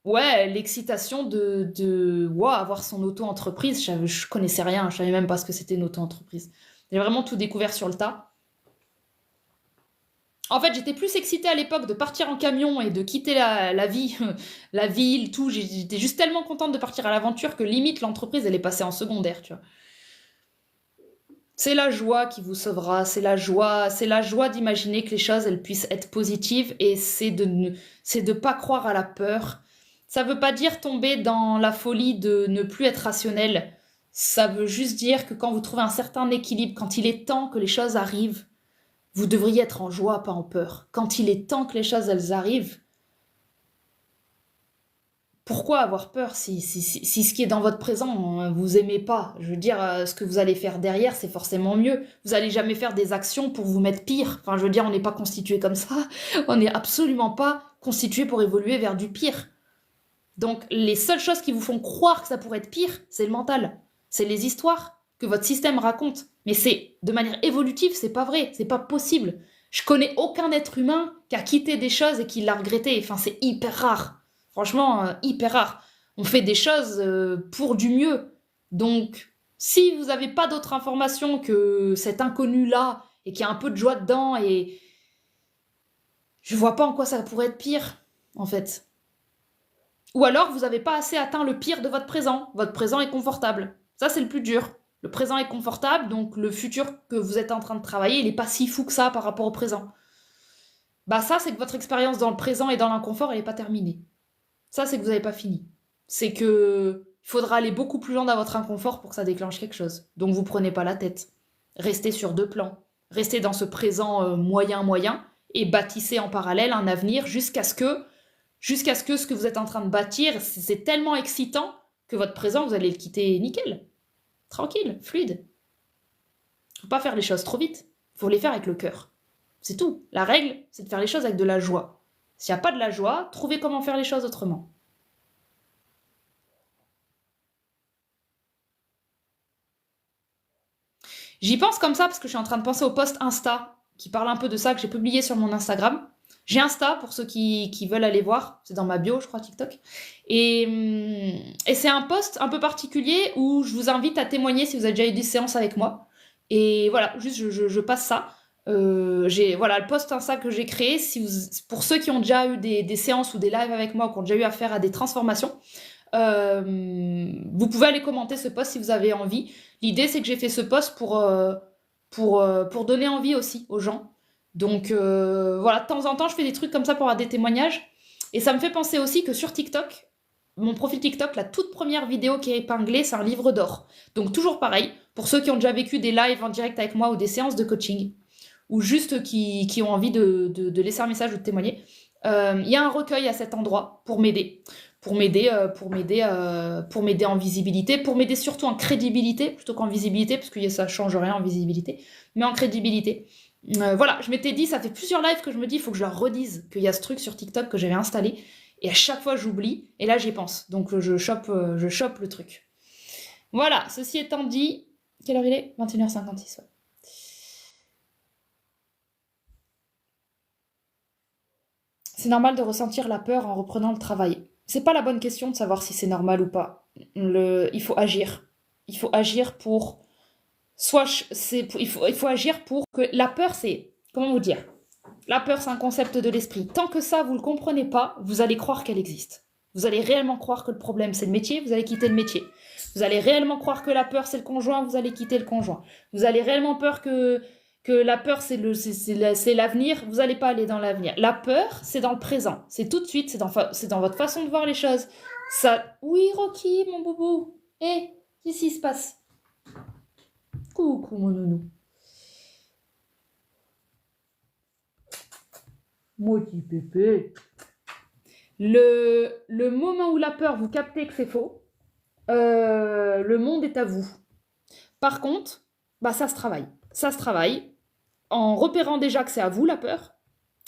A: ouais, l'excitation wow, avoir son auto-entreprise, je connaissais rien, je savais même pas ce que c'était une auto-entreprise. J'ai vraiment tout découvert sur le tas. En fait, j'étais plus excitée à l'époque de partir en camion et de quitter la vie, la ville, tout. J'étais juste tellement contente de partir à l'aventure que limite l'entreprise, elle est passée en secondaire, tu vois. C'est la joie qui vous sauvera, c'est la joie d'imaginer que les choses, elles puissent être positives et c'est de pas croire à la peur. Ça veut pas dire tomber dans la folie de ne plus être rationnel. Ça veut juste dire que quand vous trouvez un certain équilibre, quand il est temps que les choses arrivent, vous devriez être en joie, pas en peur. Quand il est temps que les choses, elles arrivent, pourquoi avoir peur si ce qui est dans votre présent, vous aimez pas? Je veux dire, ce que vous allez faire derrière, c'est forcément mieux. Vous allez jamais faire des actions pour vous mettre pire. Enfin, je veux dire, on n'est pas constitué comme ça. On n'est absolument pas constitué pour évoluer vers du pire. Donc, les seules choses qui vous font croire que ça pourrait être pire, c'est le mental. C'est les histoires que votre système raconte. Mais c'est, de manière évolutive, c'est pas vrai. C'est pas possible. Je connais aucun être humain qui a quitté des choses et qui l'a regretté. Enfin, c'est hyper rare. Franchement, hyper rare. On fait des choses pour du mieux. Donc, si vous n'avez pas d'autres informations que cet inconnu-là et qu'il y a un peu de joie dedans, et je vois pas en quoi ça pourrait être pire, en fait. Ou alors, vous n'avez pas assez atteint le pire de votre présent. Votre présent est confortable. Ça, c'est le plus dur. Le présent est confortable, donc le futur que vous êtes en train de travailler, il n'est pas si fou que ça par rapport au présent. Bah ça, c'est que votre expérience dans le présent et dans l'inconfort, elle n'est pas terminée. Ça, c'est que vous n'avez pas fini. C'est que il faudra aller beaucoup plus loin dans votre inconfort pour que ça déclenche quelque chose. Donc vous prenez pas la tête. Restez sur deux plans. Restez dans ce présent moyen et bâtissez en parallèle un avenir jusqu'à ce que ce que vous êtes en train de bâtir, c'est tellement excitant que votre présent, vous allez le quitter nickel. Tranquille, fluide. Faut pas faire les choses trop vite. Faut les faire avec le cœur. C'est tout. La règle, c'est de faire les choses avec de la joie. S'il n'y a pas de la joie, trouvez comment faire les choses autrement. J'y pense comme ça parce que je suis en train de penser au post Insta qui parle un peu de ça que j'ai publié sur mon Instagram. J'ai Insta pour ceux qui veulent aller voir. C'est dans ma bio, je crois, TikTok. Et c'est un post un peu particulier où je vous invite à témoigner si vous avez déjà eu des séances avec moi. Et voilà, juste je passe ça. Voilà le post Insta que j'ai créé. Pour ceux qui ont déjà eu des séances ou des lives avec moi, qui ont déjà eu affaire à des transformations, vous pouvez aller commenter ce post si vous avez envie. L'idée, c'est que j'ai fait ce post pour donner envie aussi aux gens. Donc voilà, de temps en temps, je fais des trucs comme ça pour avoir des témoignages. Et ça me fait penser aussi que sur TikTok, mon profil TikTok, la toute première vidéo qui est épinglée, c'est un livre d'or. Donc toujours pareil, pour ceux qui ont déjà vécu des lives en direct avec moi ou des séances de coaching, ou juste qui ont envie de laisser un message ou de témoigner. Il y a un recueil à cet endroit pour m'aider. Pour m'aider en visibilité, pour m'aider surtout en crédibilité, plutôt qu'en visibilité, parce que ça change rien en visibilité, mais en crédibilité. Voilà, je m'étais dit, ça fait plusieurs lives que je me dis, il faut que je leur redise qu'il y a ce truc sur TikTok que j'avais installé, et à chaque fois j'oublie, et là j'y pense, donc je chope le truc. Voilà, ceci étant dit, quelle heure il est? 21h56, ouais. C'est normal de ressentir la peur en reprenant le travail. C'est pas la bonne question de savoir si c'est normal ou pas. Il faut agir. Il faut agir pour... il faut agir pour que... La peur, c'est... Comment vous dire? La peur, c'est un concept de l'esprit. Tant que ça, vous ne le comprenez pas, vous allez croire qu'elle existe. Vous allez réellement croire que le problème, c'est le métier, vous allez quitter le métier. Vous allez réellement croire que la peur, c'est le conjoint, vous allez quitter le conjoint. Vous allez réellement peur que la peur, c'est l'avenir, vous n'allez pas aller dans l'avenir. La peur, c'est dans le présent. C'est tout de suite, c'est dans votre façon de voir les choses. Ça... Oui, Rocky, mon boubou. Qu'est-ce qui se passe? Coucou, mon nounou. Moi, petit pépé. Le moment où la peur, vous captez que c'est faux, le monde est à vous. Par contre, ça se travaille. Ça se travaille en repérant déjà que c'est à vous la peur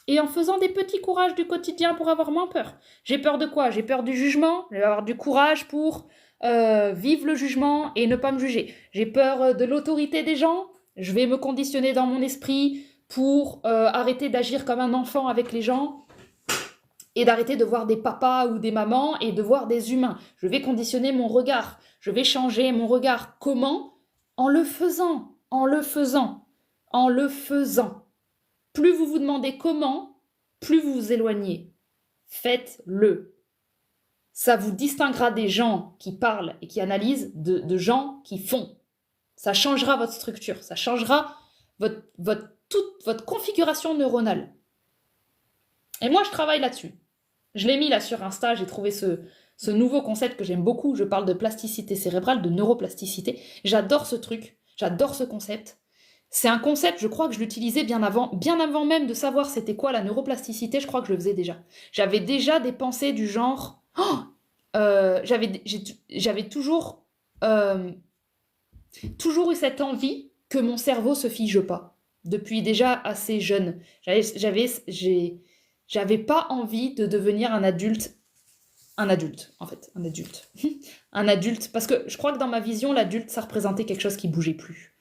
A: et en faisant des petits courages du quotidien pour avoir moins peur. J'ai peur de quoi? J'ai peur du jugement. Je vais avoir du courage pour vivre le jugement et ne pas me juger. J'ai peur de l'autorité des gens. Je vais me conditionner dans mon esprit pour arrêter d'agir comme un enfant avec les gens et d'arrêter de voir des papas ou des mamans et de voir des humains. Je vais conditionner mon regard. Je vais changer mon regard. Comment? En le faisant. En le faisant. En le faisant. Plus vous vous demandez comment, plus vous vous éloignez. Faites-le. Ça vous distinguera des gens qui parlent et qui analysent de gens qui font. Ça changera votre structure. Ça changera toute votre configuration neuronale. Et moi, je travaille là-dessus. Je l'ai mis là sur Insta, j'ai trouvé ce nouveau concept que j'aime beaucoup. Je parle de plasticité cérébrale, de neuroplasticité. J'adore ce truc, j'adore ce concept. C'est un concept, je crois que je l'utilisais bien avant même de savoir c'était quoi la neuroplasticité, je crois que je le faisais déjà. J'avais déjà des pensées du genre... j'avais toujours eu cette envie que mon cerveau se fige pas. Depuis déjà assez jeune. J'avais pas envie de devenir un adulte, un adulte, parce que je crois que dans ma vision, l'adulte, ça représentait quelque chose qui bougeait plus.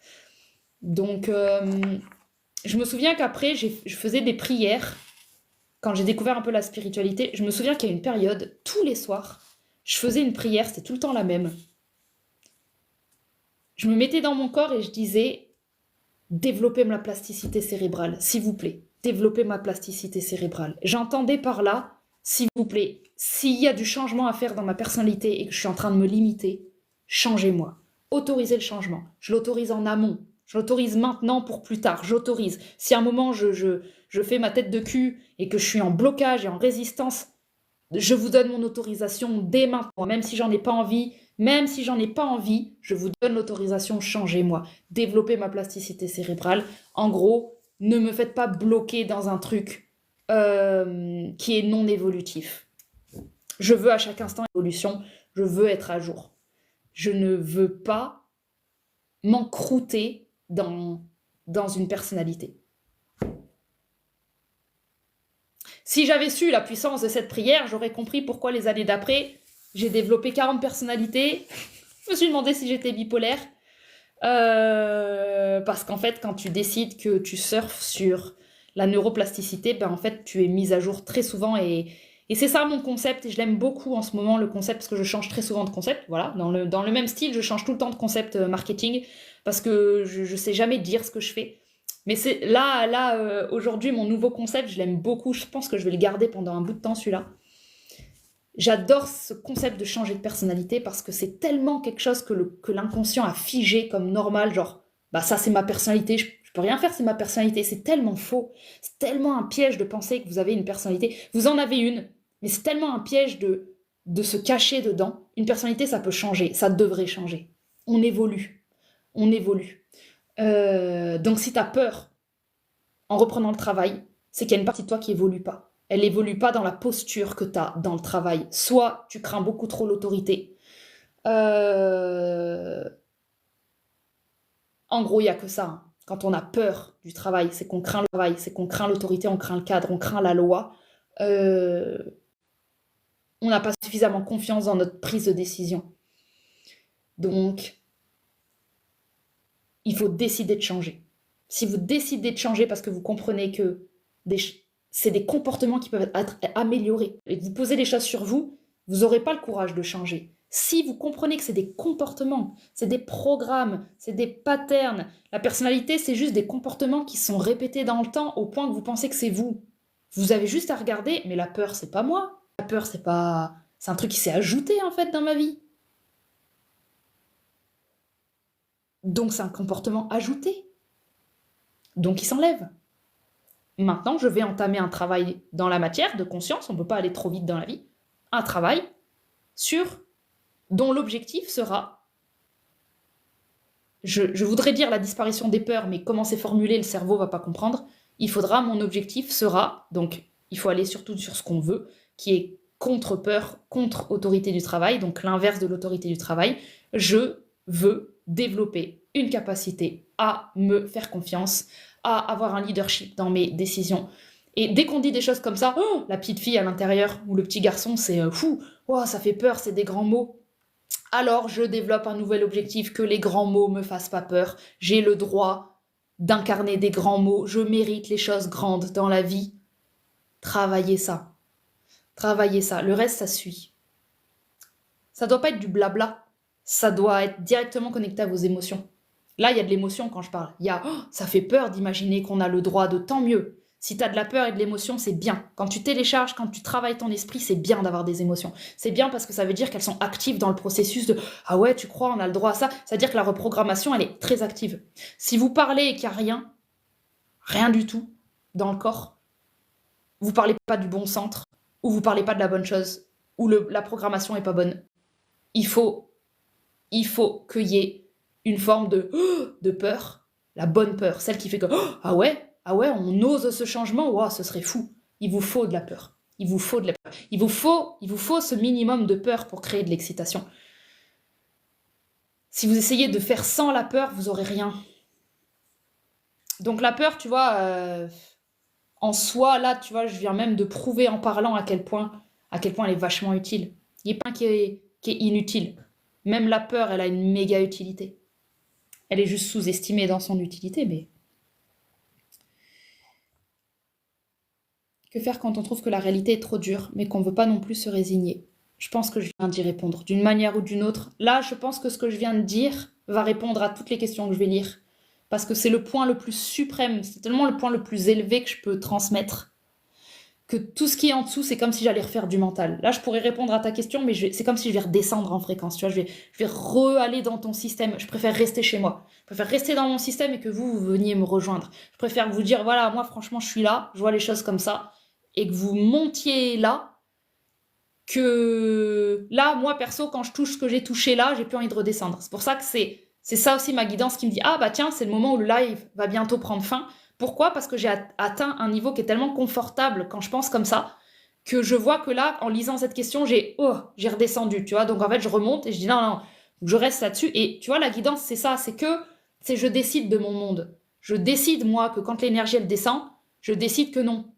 A: Donc, je me souviens qu'après, je faisais des prières, quand j'ai découvert un peu la spiritualité, je me souviens qu'il y a une période, tous les soirs, je faisais une prière, c'était tout le temps la même. Je me mettais dans mon corps et je disais, développez ma plasticité cérébrale, s'il vous plaît. Développer ma plasticité cérébrale. J'entendais par là, s'il vous plaît, s'il y a du changement à faire dans ma personnalité et que je suis en train de me limiter, changez-moi. Autorisez le changement. Je l'autorise en amont. Je l'autorise maintenant pour plus tard. J'autorise. Si à un moment je fais ma tête de cul et que je suis en blocage et en résistance, je vous donne mon autorisation dès maintenant. Même si j'en ai pas envie, je vous donne l'autorisation, changez-moi. Développez ma plasticité cérébrale. En gros, ne me faites pas bloquer dans un truc qui est non évolutif. Je veux à chaque instant évolution, je veux être à jour. Je ne veux pas m'encrouter dans une personnalité. Si j'avais su la puissance de cette prière, j'aurais compris pourquoi les années d'après, j'ai développé 40 personnalités. Je me suis demandé si j'étais bipolaire. Parce qu'en fait, quand tu décides que tu surfes sur la neuroplasticité, en fait, tu es mise à jour très souvent et c'est ça mon concept et je l'aime beaucoup en ce moment, le concept, parce que je change très souvent de concept. Voilà, dans le même style, je change tout le temps de concept marketing parce que je sais jamais dire ce que je fais. Mais c'est là aujourd'hui, mon nouveau concept, je l'aime beaucoup. Je pense que je vais le garder pendant un bout de temps, celui-là. J'adore ce concept de changer de personnalité parce que c'est tellement quelque chose que l'inconscient a figé comme normal, genre, ça c'est ma personnalité, je peux rien faire, c'est ma personnalité. C'est tellement faux, c'est tellement un piège de penser que vous avez une personnalité. Vous en avez une, mais c'est tellement un piège de se cacher dedans. Une personnalité, ça peut changer, ça devrait changer. On évolue. Donc si t'as peur en reprenant le travail, c'est qu'il y a une partie de toi qui évolue pas. Elle évolue pas dans la posture que tu as dans le travail. Soit tu crains beaucoup trop l'autorité. En gros, il n'y a que ça, hein. Quand on a peur du travail, c'est qu'on craint le travail, c'est qu'on craint l'autorité, on craint le cadre, on craint la loi. Euh, on n'a pas suffisamment confiance dans notre prise de décision. Donc, il faut décider de changer. Si vous décidez de changer parce que vous comprenez que c'est des comportements qui peuvent être améliorés et que vous posez les choses sur vous, vous n'aurez pas le courage de changer. Si vous comprenez que c'est des comportements, c'est des programmes, c'est des patterns, la personnalité, c'est juste des comportements qui sont répétés dans le temps au point que vous pensez que c'est vous. Vous avez juste à regarder, mais la peur, c'est pas moi. La peur, c'est pas... C'est un truc qui s'est ajouté, en fait, dans ma vie. Donc, c'est un comportement ajouté. Donc, il s'enlève. Maintenant, je vais entamer un travail dans la matière de conscience, on ne peut pas aller trop vite dans la vie, un travail dont l'objectif sera, je voudrais dire la disparition des peurs, mais comment c'est formulé, le cerveau ne va pas comprendre. Mon objectif sera, donc il faut aller surtout sur ce qu'on veut, qui est contre peur, contre autorité du travail, donc l'inverse de l'autorité du travail. Je veux développer une capacité à me faire confiance, à avoir un leadership dans mes décisions. Et dès qu'on dit des choses comme ça, oh, la petite fille à l'intérieur ou le petit garçon, c'est fou, oh, ça fait peur, c'est des grands mots. Alors je développe un nouvel objectif, que les grands mots me fassent pas peur. J'ai le droit d'incarner des grands mots. Je mérite les choses grandes dans la vie. Travaillez ça. Travaillez ça. Le reste, ça suit. Ça doit pas être du blabla. Ça doit être directement connecté à vos émotions. Là, il y a de l'émotion quand je parle. Il y a ça fait peur d'imaginer qu'on a le droit de tant mieux. Si tu as de la peur et de l'émotion, c'est bien. Quand tu télécharges, quand tu travailles ton esprit, c'est bien d'avoir des émotions. C'est bien parce que ça veut dire qu'elles sont actives dans le processus de « Ah ouais, tu crois, on a le droit à ça ?» C'est-à-dire que la reprogrammation, elle est très active. Si vous parlez et qu'il n'y a rien, rien du tout dans le corps, vous parlez pas du bon centre, ou vous parlez pas de la bonne chose, ou la programmation est pas bonne. Il faut qu'il y ait une forme de peur, la bonne peur, celle qui fait que « Ah ouais, on ose ce changement, wow, ce serait fou. » Il vous faut de la peur. Il vous faut de la peur. Il vous faut ce minimum de peur pour créer de l'excitation. Si vous essayez de faire sans la peur, vous n'aurez rien. Donc la peur, tu vois, en soi, là, tu vois, je viens même de prouver en parlant à quel point elle est vachement utile. Il n'y a pas un qui est inutile. Même la peur, elle a une méga utilité. Elle est juste sous-estimée dans son utilité, mais... Que faire quand on trouve que la réalité est trop dure, mais qu'on ne veut pas non plus se résigner? Je pense que je viens d'y répondre, d'une manière ou d'une autre. Là, je pense que ce que je viens de dire va répondre à toutes les questions que je vais lire. Parce que c'est le point le plus suprême, c'est tellement le point le plus élevé que je peux transmettre, que tout ce qui est en dessous, c'est comme si j'allais refaire du mental. Là, je pourrais répondre à ta question, mais c'est comme si je vais redescendre en fréquence. Tu vois, je vais re-aller dans ton système. Je préfère rester chez moi. Je préfère rester dans mon système et que vous veniez me rejoindre. Je préfère vous dire, voilà, moi, franchement, je suis là, je vois les choses comme ça, et que vous montiez là, que là, moi, perso, quand je touche ce que j'ai touché là, j'ai plus envie de redescendre. C'est pour ça que c'est ça aussi ma guidance qui me dit, ah bah tiens, c'est le moment où le live va bientôt prendre fin. Pourquoi? Parce que j'ai atteint un niveau qui est tellement confortable quand je pense comme ça, que je vois que là, en lisant cette question, j'ai redescendu, tu vois. Donc en fait, je remonte et je dis non, je reste là-dessus. Et tu vois, la guidance, c'est ça, c'est je décide de mon monde. Je décide, moi, que quand l'énergie, elle descend, je décide que non.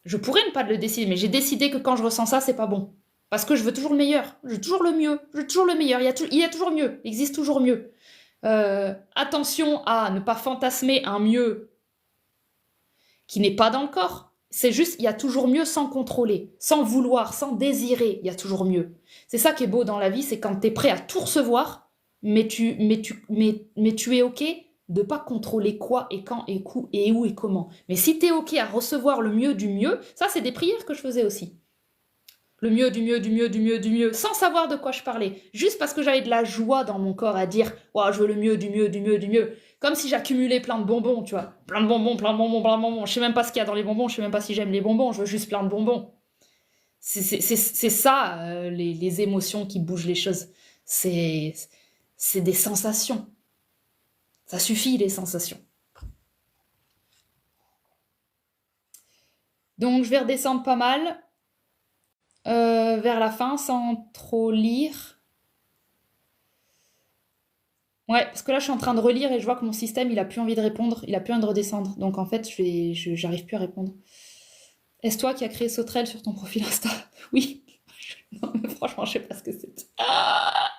A: Je pourrais ne pas le décider, mais j'ai décidé que quand je ressens ça, c'est pas bon. Parce que je veux toujours le meilleur, je veux toujours le mieux, je veux toujours le meilleur. Il y a toujours mieux, il existe toujours mieux. Attention à ne pas fantasmer un mieux qui n'est pas dans le corps. C'est juste, il y a toujours mieux sans contrôler, sans vouloir, sans désirer, il y a toujours mieux. C'est ça qui est beau dans la vie, c'est quand tu es prêt à tout recevoir, mais tu es OK de pas contrôler quoi et quand et où et comment. Mais si tu es OK à recevoir le mieux du mieux, ça c'est des prières que je faisais aussi. Le mieux, du mieux, du mieux, du mieux, du mieux, sans savoir de quoi je parlais. Juste parce que j'avais de la joie dans mon corps à dire « Wow, je veux le mieux, du mieux, du mieux, du mieux ». Comme si j'accumulais plein de bonbons, tu vois. Plein de bonbons, plein de bonbons, plein de bonbons. Je sais même pas ce qu'il y a dans les bonbons, je sais même pas si j'aime les bonbons, je veux juste plein de bonbons. C'est ça, les émotions qui bougent les choses. C'est des sensations. Ça suffit, les sensations. Donc je vais redescendre pas mal vers la fin sans trop lire. Ouais, parce que là je suis en train de relire et je vois que mon système il a plus envie de répondre, il a plus envie de redescendre. Donc en fait j'arrive plus à répondre. Est-ce toi qui as créé Sauterelle sur ton profil Insta? Oui. Non mais franchement je sais pas ce que c'est. Ah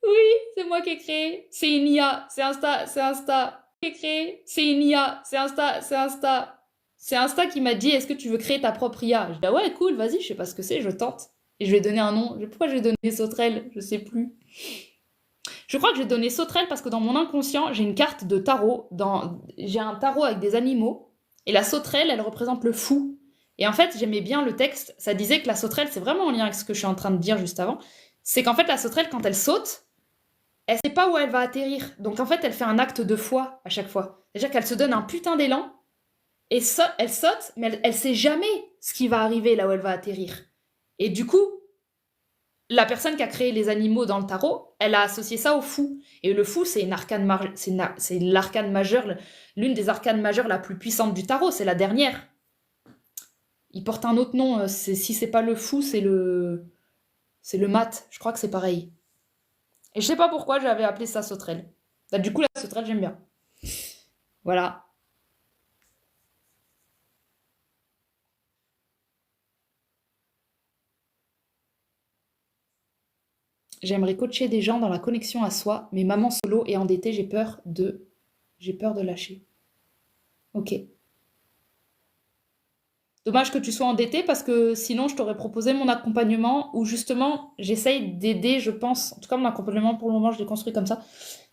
A: oui, c'est moi qui ai créé. C'est une IA, c'est Insta, c'est Insta. Qui ai créé, c'est une IA, c'est Insta, c'est Insta. C'est Insta qui m'a dit est-ce que tu veux créer ta propre IA? Je dis ah ouais cool, vas-y, je sais pas ce que c'est, je tente. Et je lui ai donné un nom. Pourquoi j'ai donné Sauterelle? Je sais plus. Je crois que j'ai donné Sauterelle parce que dans mon inconscient, j'ai une carte de tarot. J'ai un tarot avec des animaux. Et la sauterelle, elle représente le fou. Et en fait, j'aimais bien le texte. Ça disait que la sauterelle, c'est vraiment en lien avec ce que je suis en train de dire juste avant. C'est qu'en fait, la sauterelle, quand elle saute, elle sait pas où elle va atterrir. Donc en fait, elle fait un acte de foi à chaque fois. C'est-à-dire qu'elle se donne un putain d'élan. Et elle saute, mais elle sait jamais ce qui va arriver là où elle va atterrir. Et du coup, la personne qui a créé les animaux dans le tarot, elle a associé ça au fou. Et le fou, c'est l'arcane majeure, l'une des arcanes majeures la plus puissante du tarot, c'est la dernière. Il porte un autre nom, si c'est pas le fou, c'est le mat, je crois que c'est pareil. Et je sais pas pourquoi j'avais appelé ça sauterelle. Bah, du coup, la sauterelle, j'aime bien. Voilà. J'aimerais coacher des gens dans la connexion à soi, mais maman solo et endettée, j'ai peur de lâcher. Ok. Dommage que tu sois endetté parce que sinon je t'aurais proposé mon accompagnement où justement j'essaye d'aider, je pense, en tout cas mon accompagnement pour le moment je l'ai construit comme ça,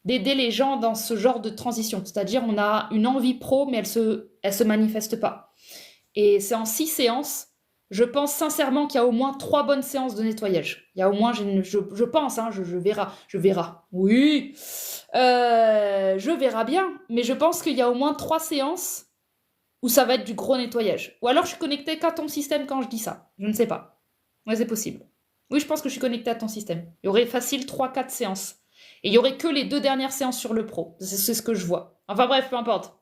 A: d'aider les gens dans ce genre de transition. C'est-à-dire on a une envie pro mais elle se manifeste pas. Et c'est en 6 séances. Je pense sincèrement qu'il y a au moins 3 bonnes séances de nettoyage. Il y a au moins, je pense, hein, je verrai. Oui, je verrai bien, mais je pense qu'il y a au moins 3 séances ou ça va être du gros nettoyage. Ou alors je suis connectée qu'à ton système quand je dis ça. Je ne sais pas. Ouais, c'est possible. Oui, je pense que je suis connectée à ton système. Il y aurait facile 3-4 séances. Et il y aurait que les 2 dernières séances sur le pro. C'est ce que je vois. Enfin bref, peu importe.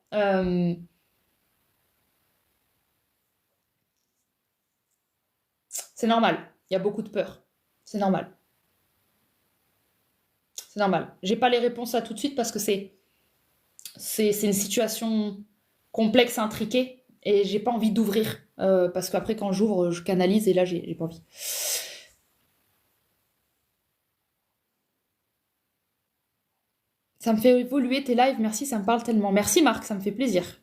A: C'est normal. Il y a beaucoup de peur. C'est normal. C'est normal. J'ai pas les réponses à tout de suite parce que c'est une situation complexe, intriquée, et j'ai pas envie d'ouvrir. Parce qu'après, quand j'ouvre, je canalise et là, j'ai pas envie. Ça me fait évoluer tes lives, merci, ça me parle tellement. Merci Marc, ça me fait plaisir.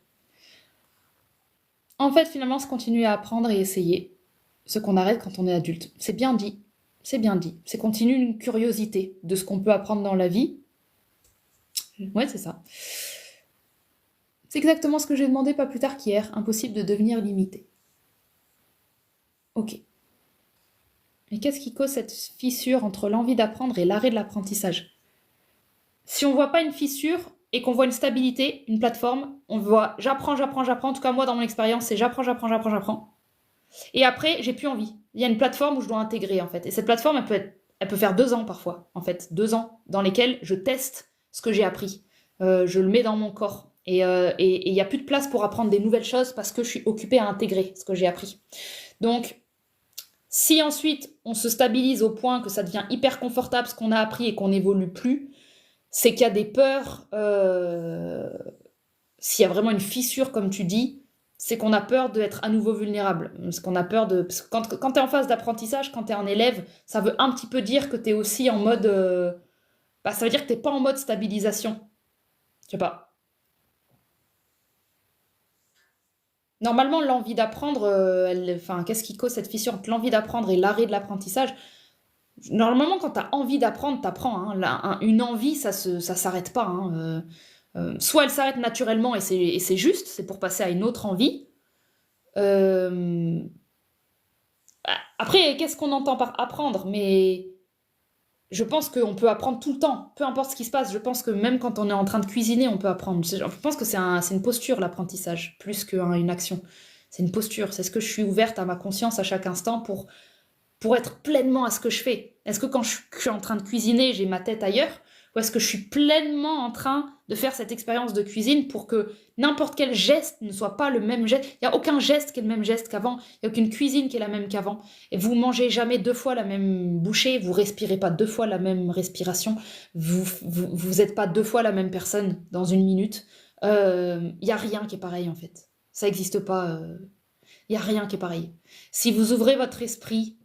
A: En fait, finalement, c'est continuer à apprendre et essayer ce qu'on arrête quand on est adulte. C'est bien dit. C'est bien dit. C'est continuer une curiosité de ce qu'on peut apprendre dans la vie. Ouais, c'est ça. C'est exactement ce que j'ai demandé pas plus tard qu'hier. Impossible de devenir limité. Ok. Mais qu'est-ce qui cause cette fissure entre l'envie d'apprendre et l'arrêt de l'apprentissage? Si on voit pas une fissure et qu'on voit une stabilité, une plateforme, on voit j'apprends, j'apprends, j'apprends. En tout cas, moi, dans mon expérience, c'est j'apprends, j'apprends, j'apprends, j'apprends. Et après, j'ai plus envie. Il y a une plateforme où je dois intégrer, en fait. Et cette plateforme, elle peut faire 2 ans parfois, en fait. 2 ans dans lesquels je teste ce que j'ai appris. Je le mets dans mon corps. Et il n'y a plus de place pour apprendre des nouvelles choses parce que je suis occupée à intégrer ce que j'ai appris. Donc, si ensuite on se stabilise au point que ça devient hyper confortable ce qu'on a appris et qu'on n'évolue plus, c'est qu'il y a des peurs. S'il y a vraiment une fissure, comme tu dis, c'est qu'on a peur d'être à nouveau vulnérable. Parce qu'on a peur de. Parce que quand tu es en phase d'apprentissage, quand tu es un élève, ça veut un petit peu dire que tu es aussi en mode. Bah, ça veut dire que tu n'es pas en mode stabilisation. Je sais pas. Normalement, l'envie d'apprendre, enfin, qu'est-ce qui cause cette fissure entre l'envie d'apprendre et l'arrêt de l'apprentissage? Normalement, quand tu as envie d'apprendre, tu apprends. Hein. Une envie, ça s'arrête pas. Hein. Soit elle s'arrête naturellement et c'est juste, c'est pour passer à une autre envie. Euh, Après, qu'est-ce qu'on entend par apprendre? Mais je pense qu'on peut apprendre tout le temps, peu importe ce qui se passe. Je pense que même quand on est en train de cuisiner, on peut apprendre. Je pense que c'est une posture, l'apprentissage, plus qu'une action. C'est une posture. C'est ce que je suis ouverte à ma conscience à chaque instant pour être pleinement à ce que je fais. Est-ce que quand je suis en train de cuisiner, j'ai ma tête ailleurs? ou est-ce que je suis pleinement en train de faire cette expérience de cuisine pour que n'importe quel geste ne soit pas le même geste. Il n'y a aucun geste qui est le même geste qu'avant, il n'y a aucune cuisine qui est la même qu'avant. Et vous mangez jamais 2 fois la même bouchée, vous respirez pas 2 fois la même respiration, vous êtes pas 2 fois la même personne dans une minute. Il n'y a rien qui est pareil en fait. Ça n'existe pas. Il n'y a rien qui est pareil. Si vous ouvrez votre esprit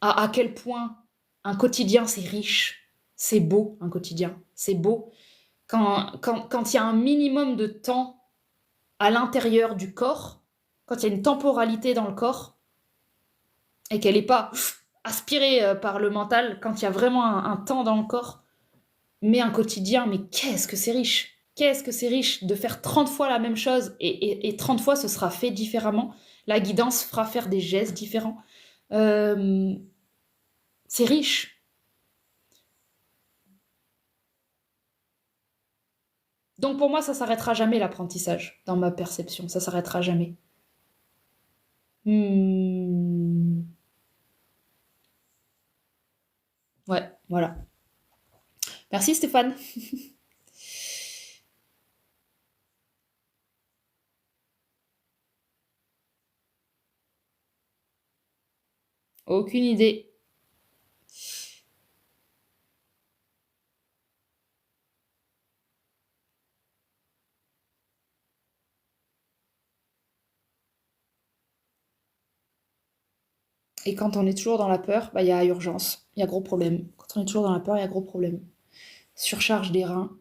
A: à quel point un quotidien c'est riche, c'est beau un quotidien, c'est beau. Quand il y a un minimum de temps à l'intérieur du corps, quand il y a une temporalité dans le corps, et qu'elle n'est pas aspirée par le mental, quand il y a vraiment un temps dans le corps, mais un quotidien, mais qu'est-ce que c'est riche! Qu'est-ce que c'est riche de faire 30 fois la même chose et 30 fois ce sera fait différemment. La guidance fera faire des gestes différents. C'est riche. Donc pour moi, ça s'arrêtera jamais l'apprentissage, dans ma perception. Ça s'arrêtera jamais. Ouais, voilà. Merci Stéphane. Aucune idée. Et quand on est toujours dans la peur, bah, il y a urgence, il y a gros problème. Quand on est toujours dans la peur, il y a gros problème. Surcharge des reins,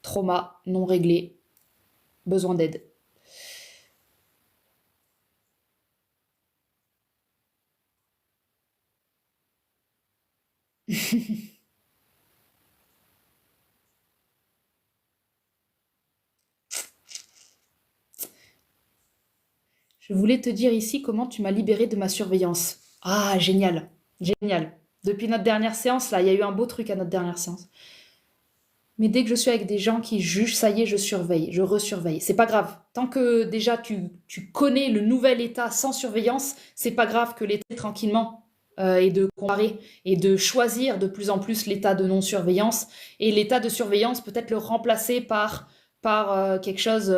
A: trauma non réglé, besoin d'aide. Je voulais te dire ici comment tu m'as libérée de ma surveillance. Ah, génial, génial. Depuis notre dernière séance, là, il y a eu un beau truc à notre dernière séance. Mais dès que je suis avec des gens qui jugent, ça y est, je surveille, je resurveille. C'est pas grave. Tant que déjà tu connais le nouvel état sans surveillance, c'est pas grave que l'état tranquillement et de comparer et de choisir de plus en plus l'état de non-surveillance et l'état de surveillance peut-être le remplacer par quelque chose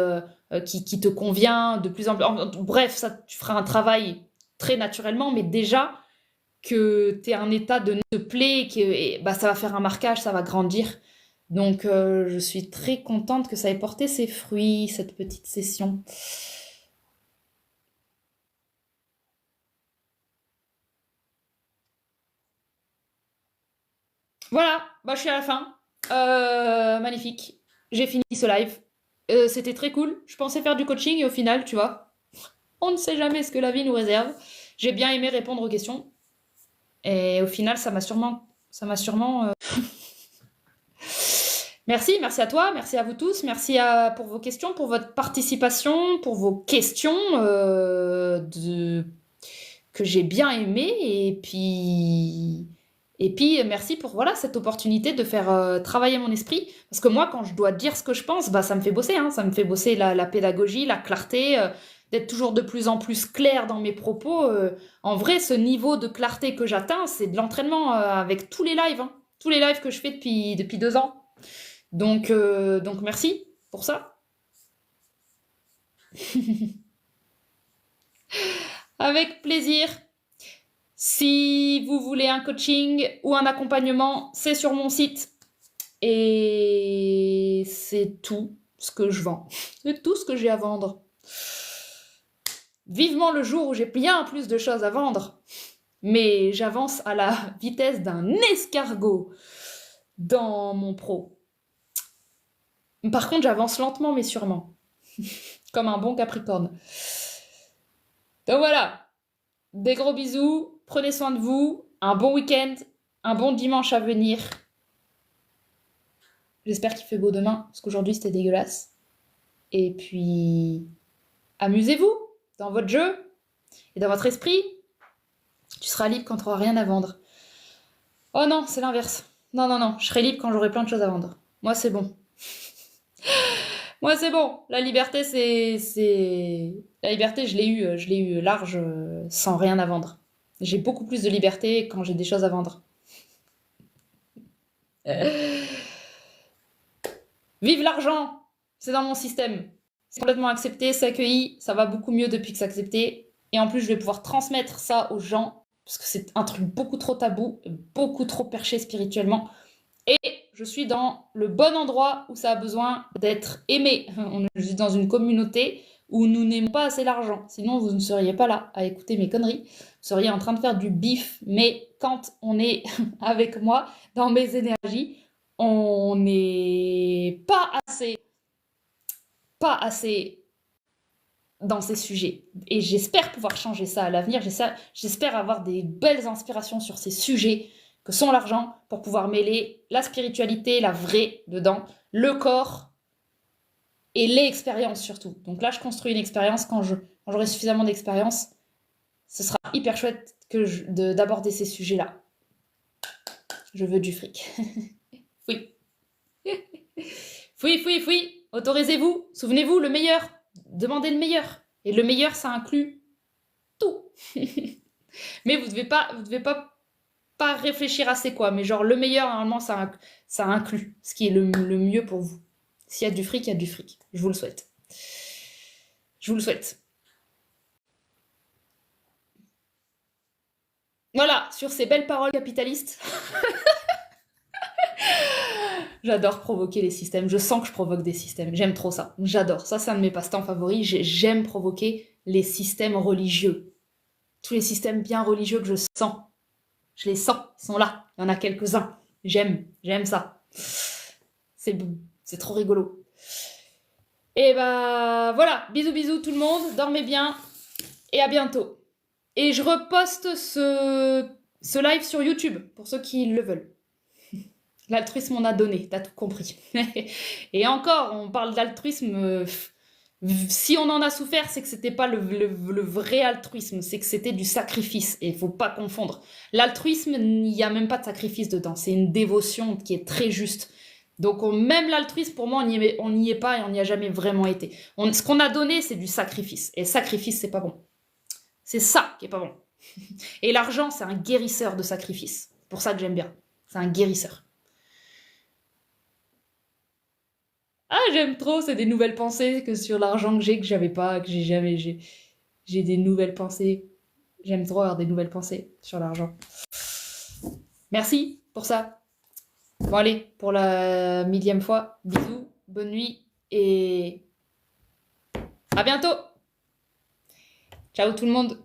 A: qui te convient de plus en plus. Bref, ça, tu feras un travail très naturellement, mais déjà que tu es un état de te plaît, bah, ça va faire un marquage, ça va grandir. Donc, je suis très contente que ça ait porté ses fruits, cette petite session. Voilà, bah, je suis à la fin. Magnifique. J'ai fini ce live. C'était très cool. Je pensais faire du coaching et au final, tu vois, on ne sait jamais ce que la vie nous réserve. J'ai bien aimé répondre aux questions. Et au final, ça m'a sûrement. Merci à toi, merci à vous tous, pour vos questions, pour votre participation, pour vos questions que j'ai bien aimées. Et puis, merci pour voilà, cette opportunité de faire travailler mon esprit. Parce que moi, quand je dois dire ce que je pense, bah, ça me fait bosser. Hein, ça me fait bosser la pédagogie, la clarté, d'être toujours de plus en plus clair dans mes propos. En vrai, ce niveau de clarté que j'atteins, c'est de l'entraînement avec tous les lives. Hein, tous les lives que je fais depuis 2 ans. Donc merci pour ça. Avec plaisir. Si vous voulez un coaching ou un accompagnement, c'est sur mon site. Et c'est tout ce que je vends. C'est tout ce que j'ai à vendre. Vivement le jour où j'ai bien plus de choses à vendre. Mais j'avance à la vitesse d'un escargot dans mon pro. Par contre, j'avance lentement mais sûrement. Comme un bon Capricorne. Donc voilà, des gros bisous, prenez soin de vous, un bon week-end, un bon dimanche à venir. J'espère qu'il fait beau demain, parce qu'aujourd'hui c'était dégueulasse. Et puis, amusez-vous dans votre jeu et dans votre esprit. Tu seras libre quand tu n'auras rien à vendre. Oh non, c'est l'inverse. Non, non, non, je serai libre quand j'aurai plein de choses à vendre. Moi, c'est bon. Moi, c'est bon. La liberté, La liberté, je l'ai eu large sans rien à vendre. J'ai beaucoup plus de liberté quand j'ai des choses à vendre. Vive l'argent! C'est dans mon système. C'est complètement accepté, c'est accueilli, ça va beaucoup mieux depuis que c'est accepté. Et en plus, je vais pouvoir transmettre ça aux gens, parce que c'est un truc beaucoup trop tabou, beaucoup trop perché spirituellement. Et je suis dans le bon endroit où ça a besoin d'être aimé. Je suis dans une communauté où nous n'aimons pas assez l'argent. Sinon, vous ne seriez pas là à écouter mes conneries. Vous seriez en train de faire du bif. Mais quand on est avec moi, dans mes énergies, on n'est pas assez dans ces sujets. Et j'espère pouvoir changer ça à l'avenir. J'espère avoir des belles inspirations sur ces sujets que sont l'argent pour pouvoir mêler la spiritualité, la vraie dedans, le corps et l'expérience surtout. Donc là, je construis une expérience. Quand j'aurai suffisamment d'expérience, ce sera hyper chouette d'aborder ces sujets-là. Je veux du fric. Oui. Fouille. Autorisez-vous. Souvenez-vous, le meilleur. Demandez le meilleur. Et le meilleur, ça inclut tout. Mais vous devez pas réfléchir à c'est quoi. Mais genre, le meilleur, normalement, ça inclut ce qui est le mieux pour vous. S'il y a du fric, il y a du fric. Je vous le souhaite. Je vous le souhaite. Voilà, sur ces belles paroles capitalistes. J'adore provoquer les systèmes. Je sens que je provoque des systèmes. J'aime trop ça. J'adore. Ça, c'est un de mes passe-temps favoris. J'aime provoquer les systèmes religieux. Tous les systèmes bien religieux que je sens. Je les sens. Ils sont là. Il y en a quelques-uns. J'aime ça. C'est trop rigolo. Et bah voilà. Bisous tout le monde. Dormez bien. Et à bientôt. Et je reposte ce live sur YouTube pour ceux qui le veulent. L'altruisme, on a donné, t'as tout compris. Et encore, on parle d'altruisme. Si on en a souffert, c'est que c'était pas le vrai altruisme, c'est que c'était du sacrifice. Et il faut pas confondre. L'altruisme, il n'y a même pas de sacrifice dedans. C'est une dévotion qui est très juste. Donc même l'altruisme, pour moi, on n'y est pas et on n'y a jamais vraiment été. Ce qu'on a donné, c'est du sacrifice. Et sacrifice, c'est pas bon. C'est ça qui est pas bon. Et l'argent, c'est un guérisseur de sacrifice. C'est pour ça que j'aime bien. C'est un guérisseur. Ah, j'aime trop, c'est des nouvelles pensées que sur l'argent que j'avais pas, que j'ai jamais. J'ai des nouvelles pensées. J'aime trop avoir des nouvelles pensées sur l'argent. Merci pour ça. Bon, allez, pour la 1000e fois, bisous, bonne nuit et à bientôt. Ciao tout le monde.